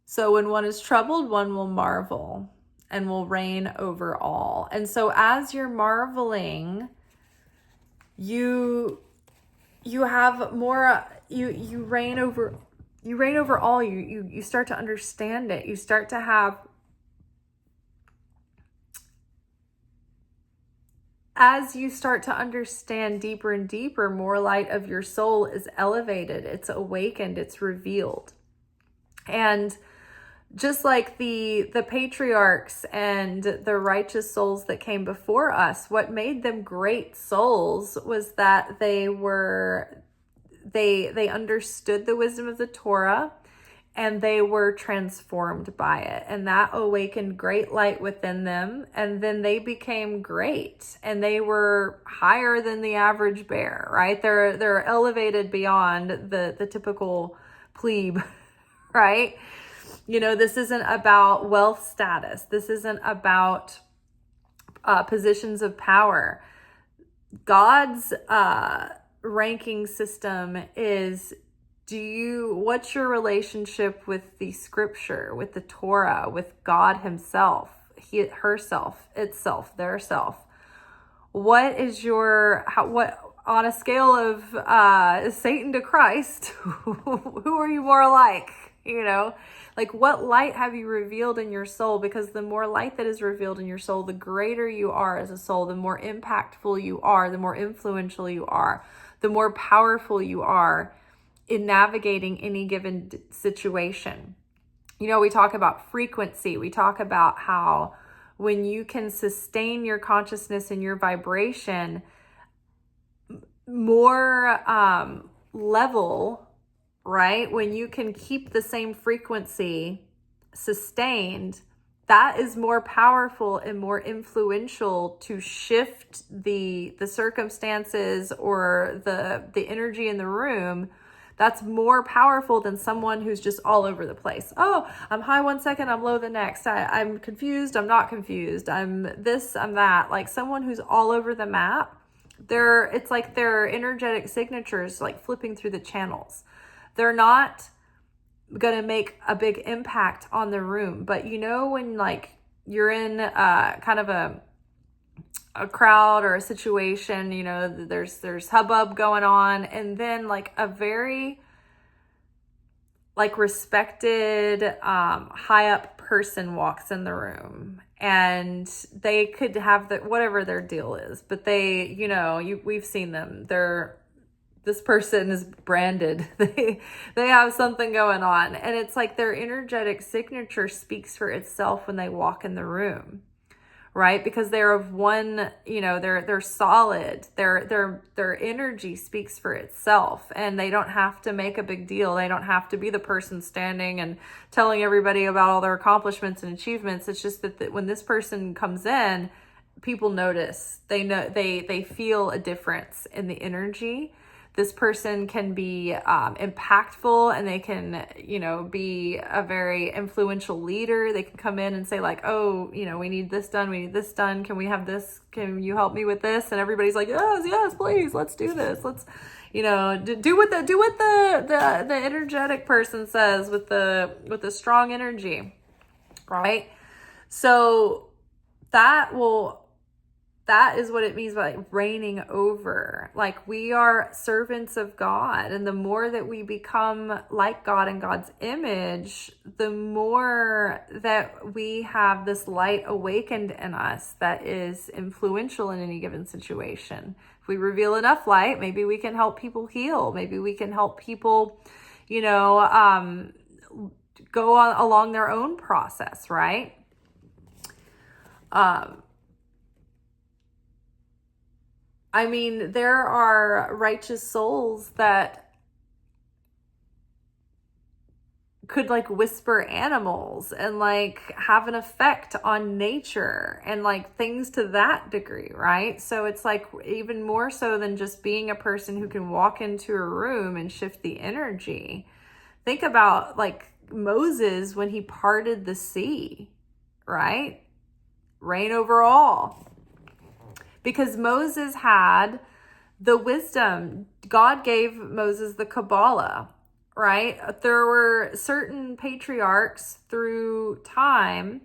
So when one is troubled, one will marvel and will reign over all. And so as you're marveling, you have more, you reign over all. You start to understand it. You start to have, as you start to understand deeper and deeper, more light of your soul is elevated, it's awakened, it's revealed. And just like the patriarchs and the righteous souls that came before us, what made them great souls was that they understood the wisdom of the Torah and they were transformed by it. And that awakened great light within them. And then they became great and they were higher than the average bear, right? They're elevated beyond the typical plebe, right? You know, this isn't about wealth status. This isn't about positions of power. God's ranking system is, what's your relationship with the scripture, with the Torah, with God himself, herself, itself, their self? What is what on a scale of Satan to Christ, who are you more like? You know, like what light have you revealed in your soul? Because the more light that is revealed in your soul, the greater you are as a soul, the more impactful you are, the more influential you are, the more powerful you are in navigating any given situation. You know, we talk about frequency. We talk about how when you can sustain your consciousness and your vibration more level, right? When you can keep the same frequency sustained, that is more powerful and more influential to shift the circumstances or the energy in the room. That's more powerful than someone who's just all over the place. Oh, I'm high one second, I'm low the next. I'm confused, I'm not confused. I'm this, I'm that. Like someone who's all over the map, it's like their energetic signatures like flipping through the channels. They're not going to make a big impact on the room. But you know, when like you're in kind of a crowd or a situation, you know, there's hubbub going on, and then like a very like respected high up person walks in the room, and they could have whatever their deal is, but they, you know, we've seen them. This person is branded. They have something going on. And it's like their energetic signature speaks for itself when they walk in the room, right? Because they're of one, you know, they're solid. Their energy speaks for itself, and they don't have to make a big deal. They don't have to be the person standing and telling everybody about all their accomplishments and achievements. It's just that when this person comes in, people notice. They know, they feel a difference in the energy. This person can be impactful, and they can, you know, be a very influential leader. They can come in and say like, oh, you know, we need this done. We need this done. Can we have this? Can you help me with this? And everybody's like, yes, please. Let's do this. do what the energetic person says with the strong energy, right? So that is what it means by like reigning over. Like, we are servants of God, and the more that we become like God in God's image, the more that we have this light awakened in us that is influential in any given situation. If we reveal enough light, maybe we can help people heal. Maybe we can help people, go on along their own process, right? I mean, there are righteous souls that could like whisper animals and like have an effect on nature and like things to that degree, right? So it's like even more so than just being a person who can walk into a room and shift the energy. Think about like Moses when he parted the sea, right? Reign over all. Because Moses had the wisdom. God gave Moses the Kabbalah, right? There were certain patriarchs through time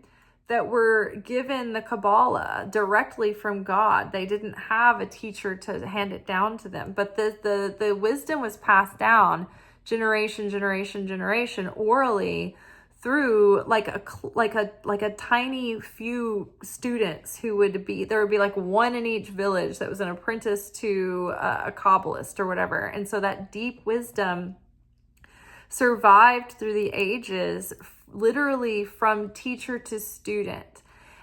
that were given the Kabbalah directly from God. They didn't have a teacher to hand it down to them, but the wisdom was passed down generation orally through like a tiny few students there would be like one in each village that was an apprentice to a Kabbalist or whatever. And so that deep wisdom survived through the ages, literally from teacher to student.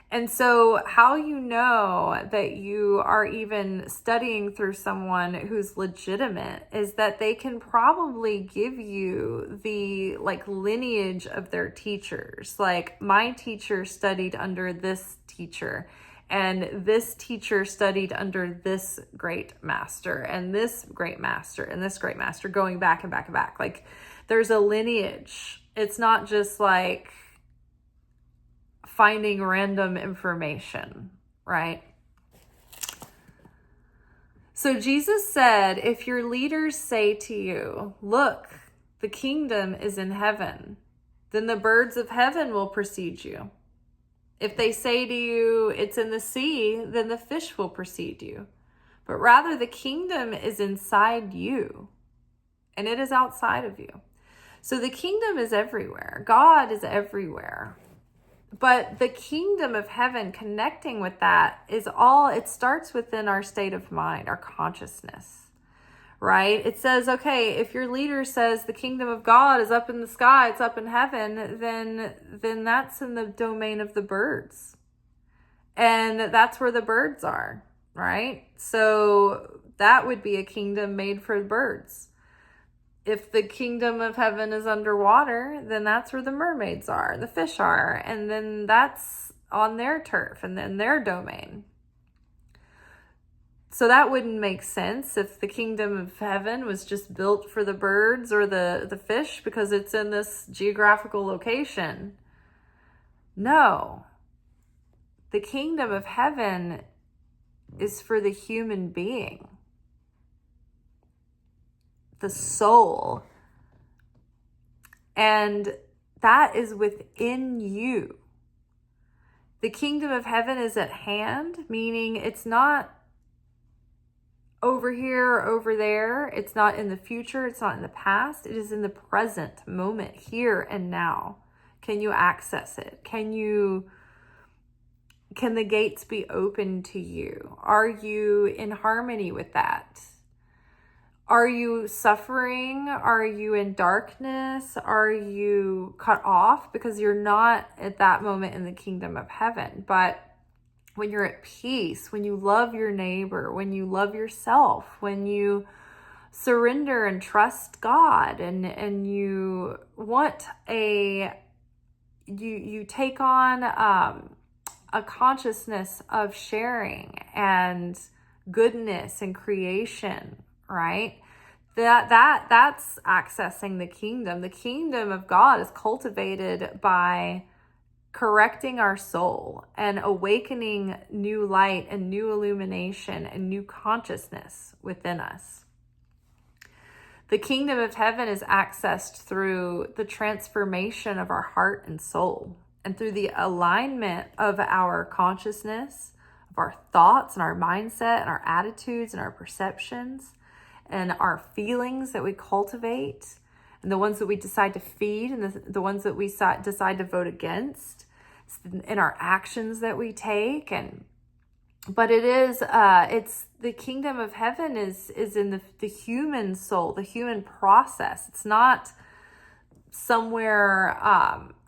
And so how you know that you are even studying through someone who's legitimate is that they can probably give you the like lineage of their teachers. Like, my teacher studied under this teacher, and this teacher studied under this great master, and this great master, and this great master, going back and back and back. Like, there's a lineage. It's not just like finding random information, right? So Jesus said, if your leaders say to you, look, the kingdom is in heaven, then the birds of heaven will precede you. If they say to you, it's in the sea, then the fish will precede you. But rather, the kingdom is inside you, and it is outside of you. So the kingdom is everywhere. God is everywhere. But the kingdom of heaven, connecting with that, it starts within our state of mind, our consciousness, right? It says, okay, if your leader says the kingdom of God is up in the sky, it's up in heaven, then that's in the domain of the birds. And that's where the birds are, right? So that would be a kingdom made for birds. If the kingdom of heaven is underwater, then that's where the mermaids are, the fish are, and then that's on their turf and then their domain. So that wouldn't make sense if the kingdom of heaven was just built for the birds or the fish because it's in this geographical location. No. The kingdom of heaven is for the human being, the soul. And that is within you. The kingdom of heaven is at hand, meaning it's not over here or over there. It's not in the future. It's not in the past. It is in the present moment, here and now. Can you access it? Can the gates be open to you? Are you in harmony with that? Are you suffering? Are you in darkness? Are you cut off? Because you're not at that moment in the kingdom of heaven. But when you're at peace, when you love your neighbor, when you love yourself, when you surrender and trust God, and you want you take on a consciousness of sharing and goodness and creation, right? That's accessing the kingdom. The kingdom of God is cultivated by correcting our soul and awakening new light and new illumination and new consciousness within us. The kingdom of heaven is accessed through the transformation of our heart and soul, and through the alignment of our consciousness, of our thoughts and our mindset and our attitudes and our perceptions and our feelings that we cultivate, and the ones that we decide to feed and the ones that we decide to vote against, in our actions that we take. But it is, it's the kingdom of heaven is in the human soul, the human process. It's not somewhere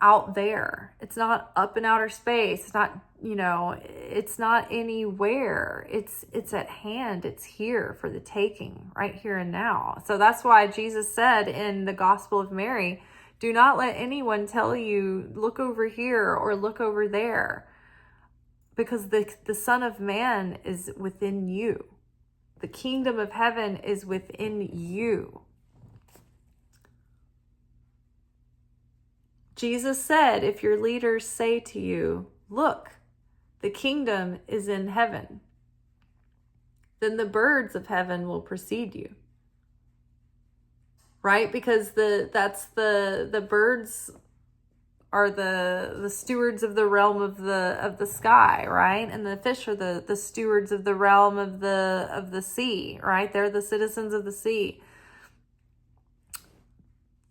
out there. It's not up in outer space. It's not, it's not anywhere. It's at hand. It's here for the taking, right here and now. So that's why Jesus said in the Gospel of Mary, do not let anyone tell you, look over here or look over there. Because the Son of Man is within you. The kingdom of heaven is within you. Jesus said, if your leaders say to you, look, the kingdom is in heaven, then the birds of heaven will precede you. Right? Because the birds are the stewards of the realm of the sky, right? And the fish are the stewards of the realm of the sea, right? They're the citizens of the sea.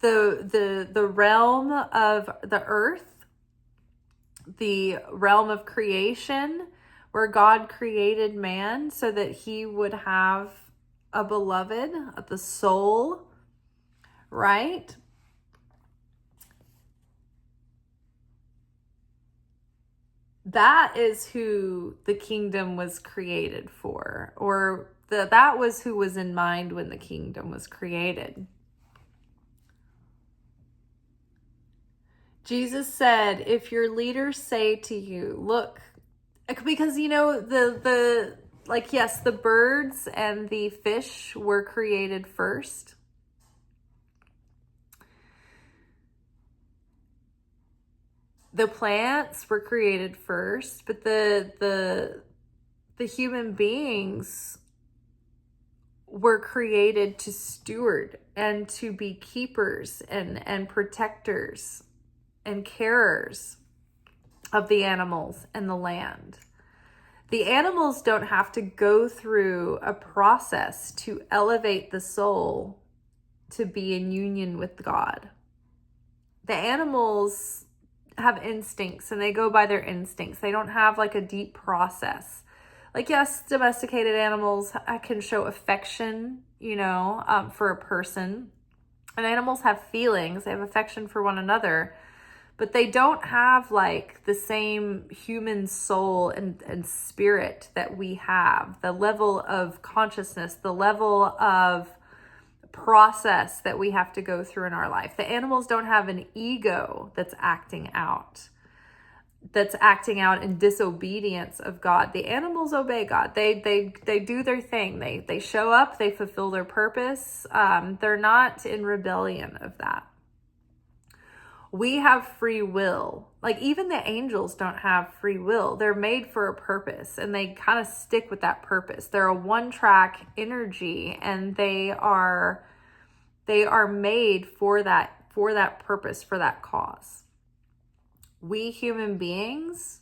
The realm of the earth, the realm of creation, where God created man so that he would have a beloved, the soul, right? That is who the kingdom was created for, or that was who was in mind when the kingdom was created. Jesus said, if your leaders say to you, look, because yes, the birds and the fish were created first. The plants were created first, but the human beings were created to steward and to be keepers and protectors and carers of the animals and the land. The animals don't have to go through a process to elevate the soul to be in union with God. The animals have instincts and they go by their instincts. They don't have like a deep process. Like, yes, domesticated animals can show affection, for a person. And animals have feelings. They have affection for one another. But they don't have like the same human soul and spirit that we have. The level of consciousness, the level of process that we have to go through in our life. The animals don't have an ego that's acting out in disobedience of God. The animals obey God. They do their thing. They show up, they fulfill their purpose. They're not in rebellion of that. We have free will. Like, even the angels don't have free will. They're made for a purpose, and they kind of stick with that purpose. They're a one-track energy, and they are made for that purpose, for that cause. We human beings,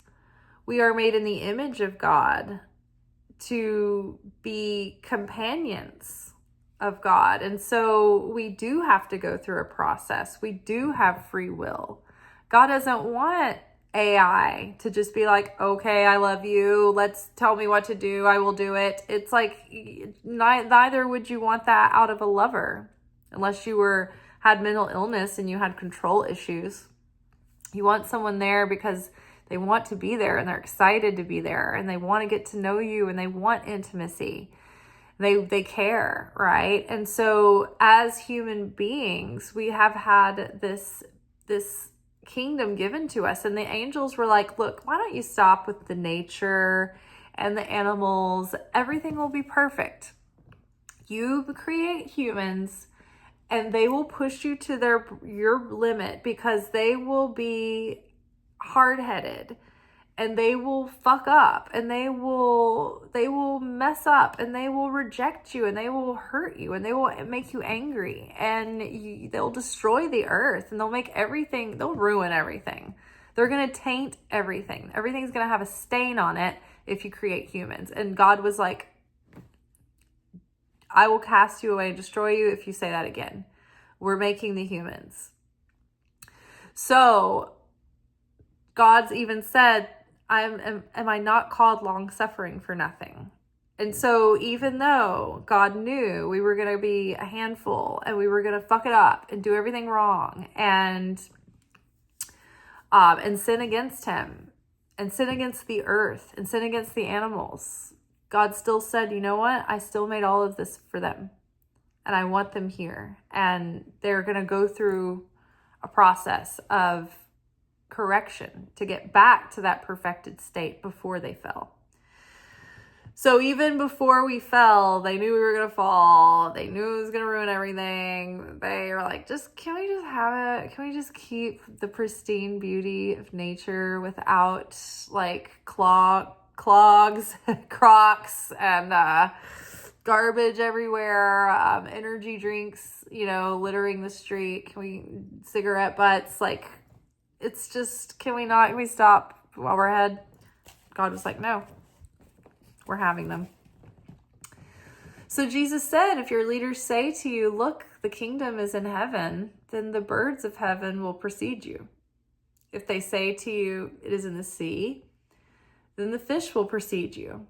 we are made in the image of God to be companions of God. And so we do have to go through a process. We do have free will. God doesn't want AI to just be like, okay, I love you. Let's tell me what to do. I will do it. It's like, neither would you want that out of a lover, unless you had mental illness and you had control issues. You want someone there because they want to be there and they're excited to be there and they want to get to know you and they want intimacy. They care, right? And so as human beings, we have had this kingdom given to us. And the angels were like, look, why don't you stop with the nature and the animals? Everything will be perfect. You create humans and they will push you to your limit because they will be hard-headed and they will fuck up, and they will mess up, and they will reject you, and they will hurt you, and they will make you angry, and they'll destroy the earth, and they'll ruin everything. They're going to taint everything. Everything's going to have a stain on it if you create humans. And God was like, I will cast you away and destroy you if you say that again. We're making the humans. So God's even said, am I not called long-suffering for nothing? And so even though God knew we were going to be a handful, and we were going to fuck it up and do everything wrong, and sin against him, and sin against the earth, and sin against the animals, God still said, you know what? I still made all of this for them, and I want them here. And they're going to go through a process of correction to get back to that perfected state before they fell. So even before we fell, they knew we were going to fall. They knew it was going to ruin everything. They were like, can we just have it? Can we just keep the pristine beauty of nature without like clogs, crocs, and garbage everywhere, energy drinks, littering the street, cigarette butts, like, it's just, can we stop while we're ahead? God was like, no, we're having them. So Jesus said, if your leaders say to you, look, the kingdom is in heaven, then the birds of heaven will precede you. If they say to you, it is in the sea, then the fish will precede you.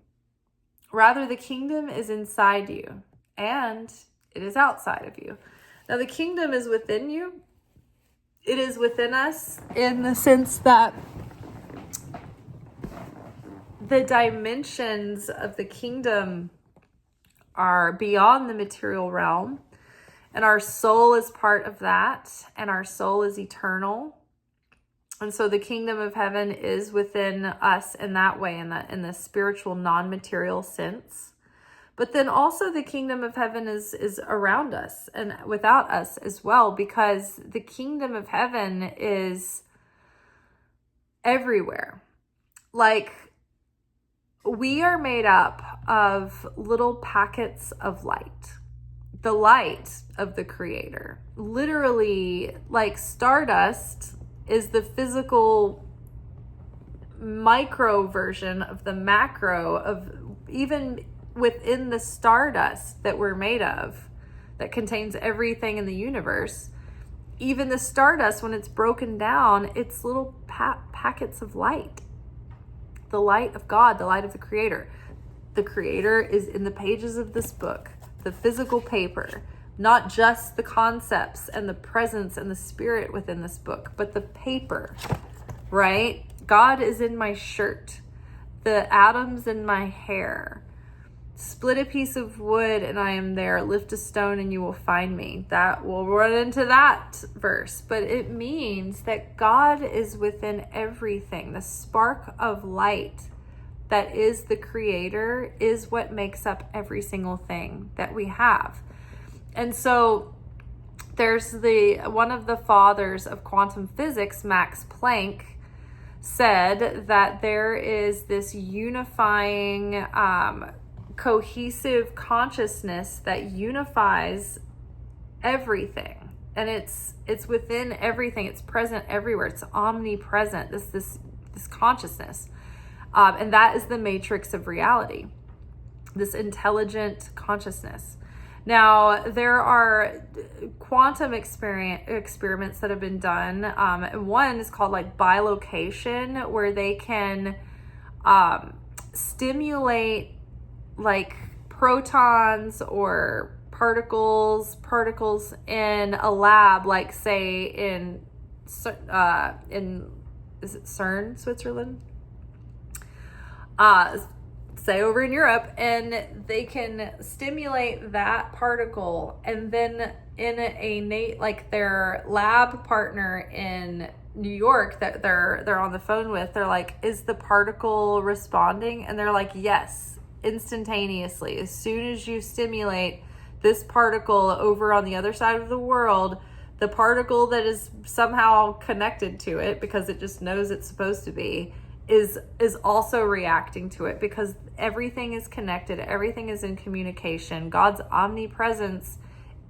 Rather, the kingdom is inside you, and it is outside of you. Now, the kingdom is within you. It is within us in the sense that the dimensions of the kingdom are beyond the material realm, and our soul is part of that, and our soul is eternal. And so the kingdom of heaven is within us in that way, in the spiritual, non-material sense. But then also the kingdom of heaven is around us and without us as well, because the kingdom of heaven is everywhere. Like, we are made up of little packets of light. The light of the Creator. Literally, like stardust is the physical micro version of the macro of even within the stardust that we're made of, that contains everything in the universe. Even the stardust, when it's broken down, it's little packets of light. The light of God, the light of the Creator. The Creator is in the pages of this book, the physical paper. Not just the concepts and the presence and the spirit within this book, but the paper, right? God is in my shirt, the atoms in my hair. Split a piece of wood and I am there. Lift a stone and you will find me. That we'll run into that verse, but it means that God is within everything. The spark of light that is the Creator is what makes up every single thing that we have. And so there's one of the fathers of quantum physics, Max Planck, said that there is this unifying, cohesive consciousness that unifies everything. And it's within everything. It's present everywhere. It's omnipresent, this consciousness. And that is the matrix of reality, this intelligent consciousness. Now, there are quantum experiments that have been done. One is called like bilocation, where they can stimulate like protons or particles in a lab, like say in is it CERN, Switzerland? Say over in Europe, and they can stimulate that particle, and then in like their lab partner in New York that they're on the phone with, they're like, is the particle responding? And they're like, yes, instantaneously. As soon as you stimulate this particle over on the other side of the world, the particle that is somehow connected to it, because it just knows it's supposed to be, is also reacting to it, because everything is connected, everything is in communication. God's omnipresence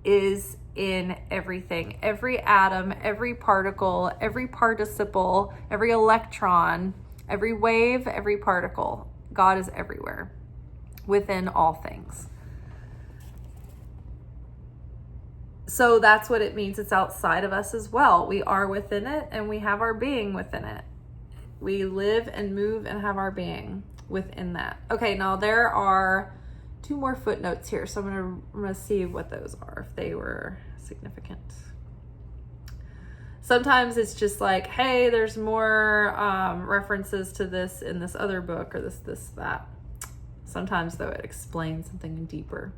is in everything. Every atom, every particle, every participle, every electron, every wave, every particle. God is everywhere, within all things. So that's what it means. It's outside of us as well. We are within it, and we have our being within it. We live and move and have our being within that. Okay, now there are 2 more footnotes here, so I'm gonna see what those are, if they were significant. Sometimes it's just like, hey, there's more references to this in this other book, or this, that. Sometimes, though, it explains something deeper.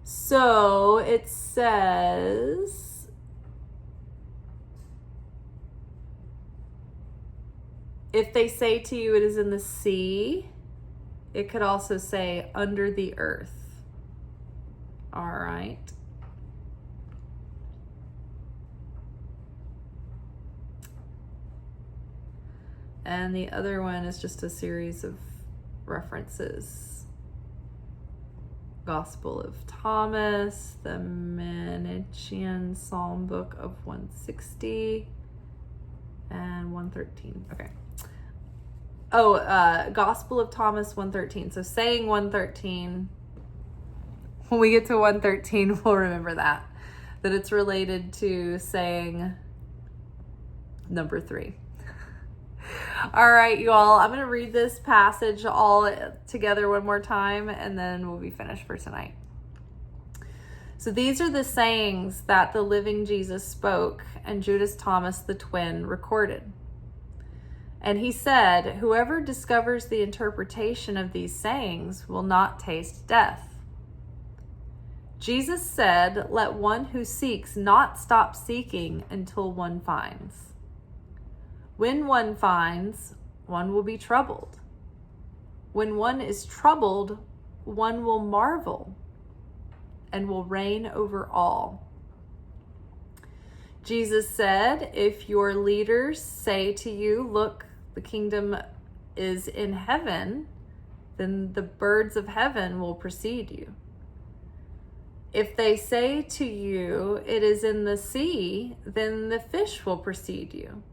So it says, if they say to you it is in the sea, it could also say under the earth. All right. And the other one is just a series of references. Gospel of Thomas, the Manichaean Psalm Book of 160, and 113. Okay. Oh, Gospel of Thomas 113. So saying 113, when we get to 113, we'll remember that it's related to saying number 3. All right, you all, I'm going to read this passage all together one more time, and then we'll be finished for tonight. So these are the sayings that the living Jesus spoke, and Judas Thomas the twin recorded. And he said, whoever discovers the interpretation of these sayings will not taste death. Jesus said, let one who seeks not stop seeking until one finds. When one finds, one will be troubled. When one is troubled, one will marvel and will reign over all. Jesus said, if your leaders say to you, look, the kingdom is in heaven, then the birds of heaven will precede you. If they say to you, it is in the sea, then the fish will precede you.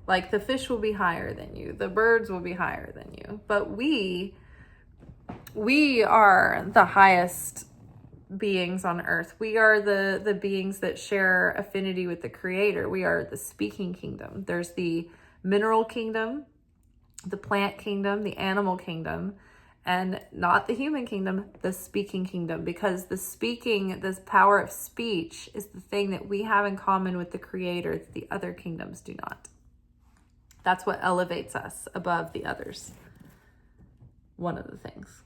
Like, the fish will be higher than you. The birds will be higher than you. But we are the highest beings on earth. We are the beings that share affinity with the Creator. We are the speaking kingdom. There's the mineral kingdom, the plant kingdom, the animal kingdom, and not the human kingdom, the speaking kingdom. Because this power of speech is the thing that we have in common with the Creator that the other kingdoms do not. That's what elevates us above the others. One of the things.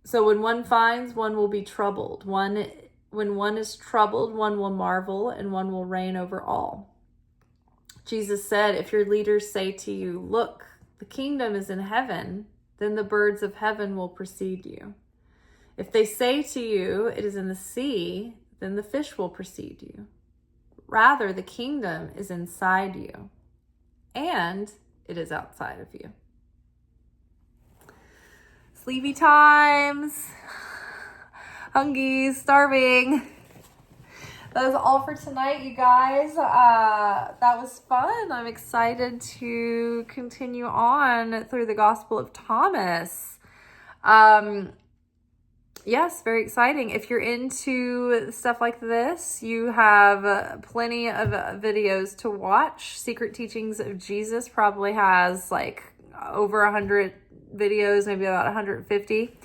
So when one finds, one will be troubled. When one is troubled, one will marvel, and one will reign over all. Jesus said, if your leaders say to you, look, the kingdom is in heaven, then the birds of heaven will precede you. If they say to you, it is in the sea, then the fish will precede you. Rather, the kingdom is inside you, and it is outside of you. Sleepy times, hungry, starving. That is all for tonight, you guys. That was fun. I'm excited to continue on through the Gospel of Thomas. Yes, very exciting. If you're into stuff like this, you have plenty of videos to watch. Secret Teachings of Jesus probably has like over 100 videos, maybe about 150.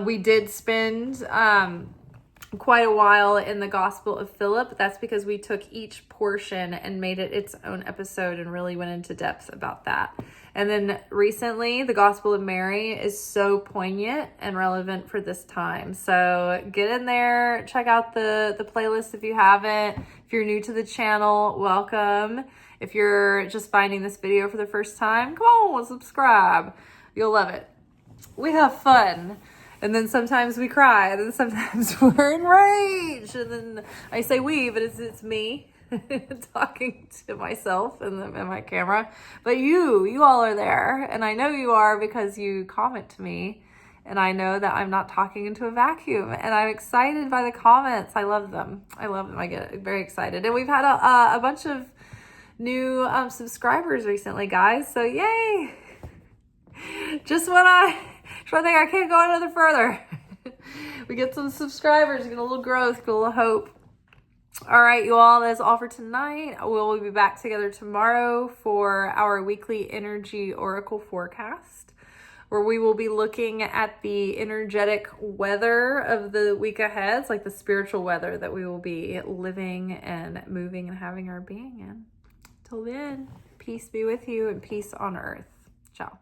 We did spend quite a while in the Gospel of Philip. That's because we took each portion and made it its own episode and really went into depth about that. And then recently, the Gospel of Mary is so poignant and relevant for this time. So get in there, check out the playlist if you haven't. If you're new to the channel, welcome. If you're just finding this video for the first time, come on, subscribe. You'll love it. We have fun. And then sometimes we cry, and then sometimes we're enraged. And then I say we, but it's me talking to myself and my camera. But you all are there, and I know you are because you comment to me. And I know that I'm not talking into a vacuum. And I'm excited by the comments. I love them. I get very excited. And we've had a bunch of new subscribers recently, guys. So yay! Just when I think I can't go another further. We get some subscribers, get a little growth, get a little hope. All right, you all, that's all for tonight. We'll be back together tomorrow for our weekly energy oracle forecast, where we will be looking at the energetic weather of the week ahead. It's like the spiritual weather that we will be living and moving and having our being in. Till then, peace be with you and peace on earth. Ciao.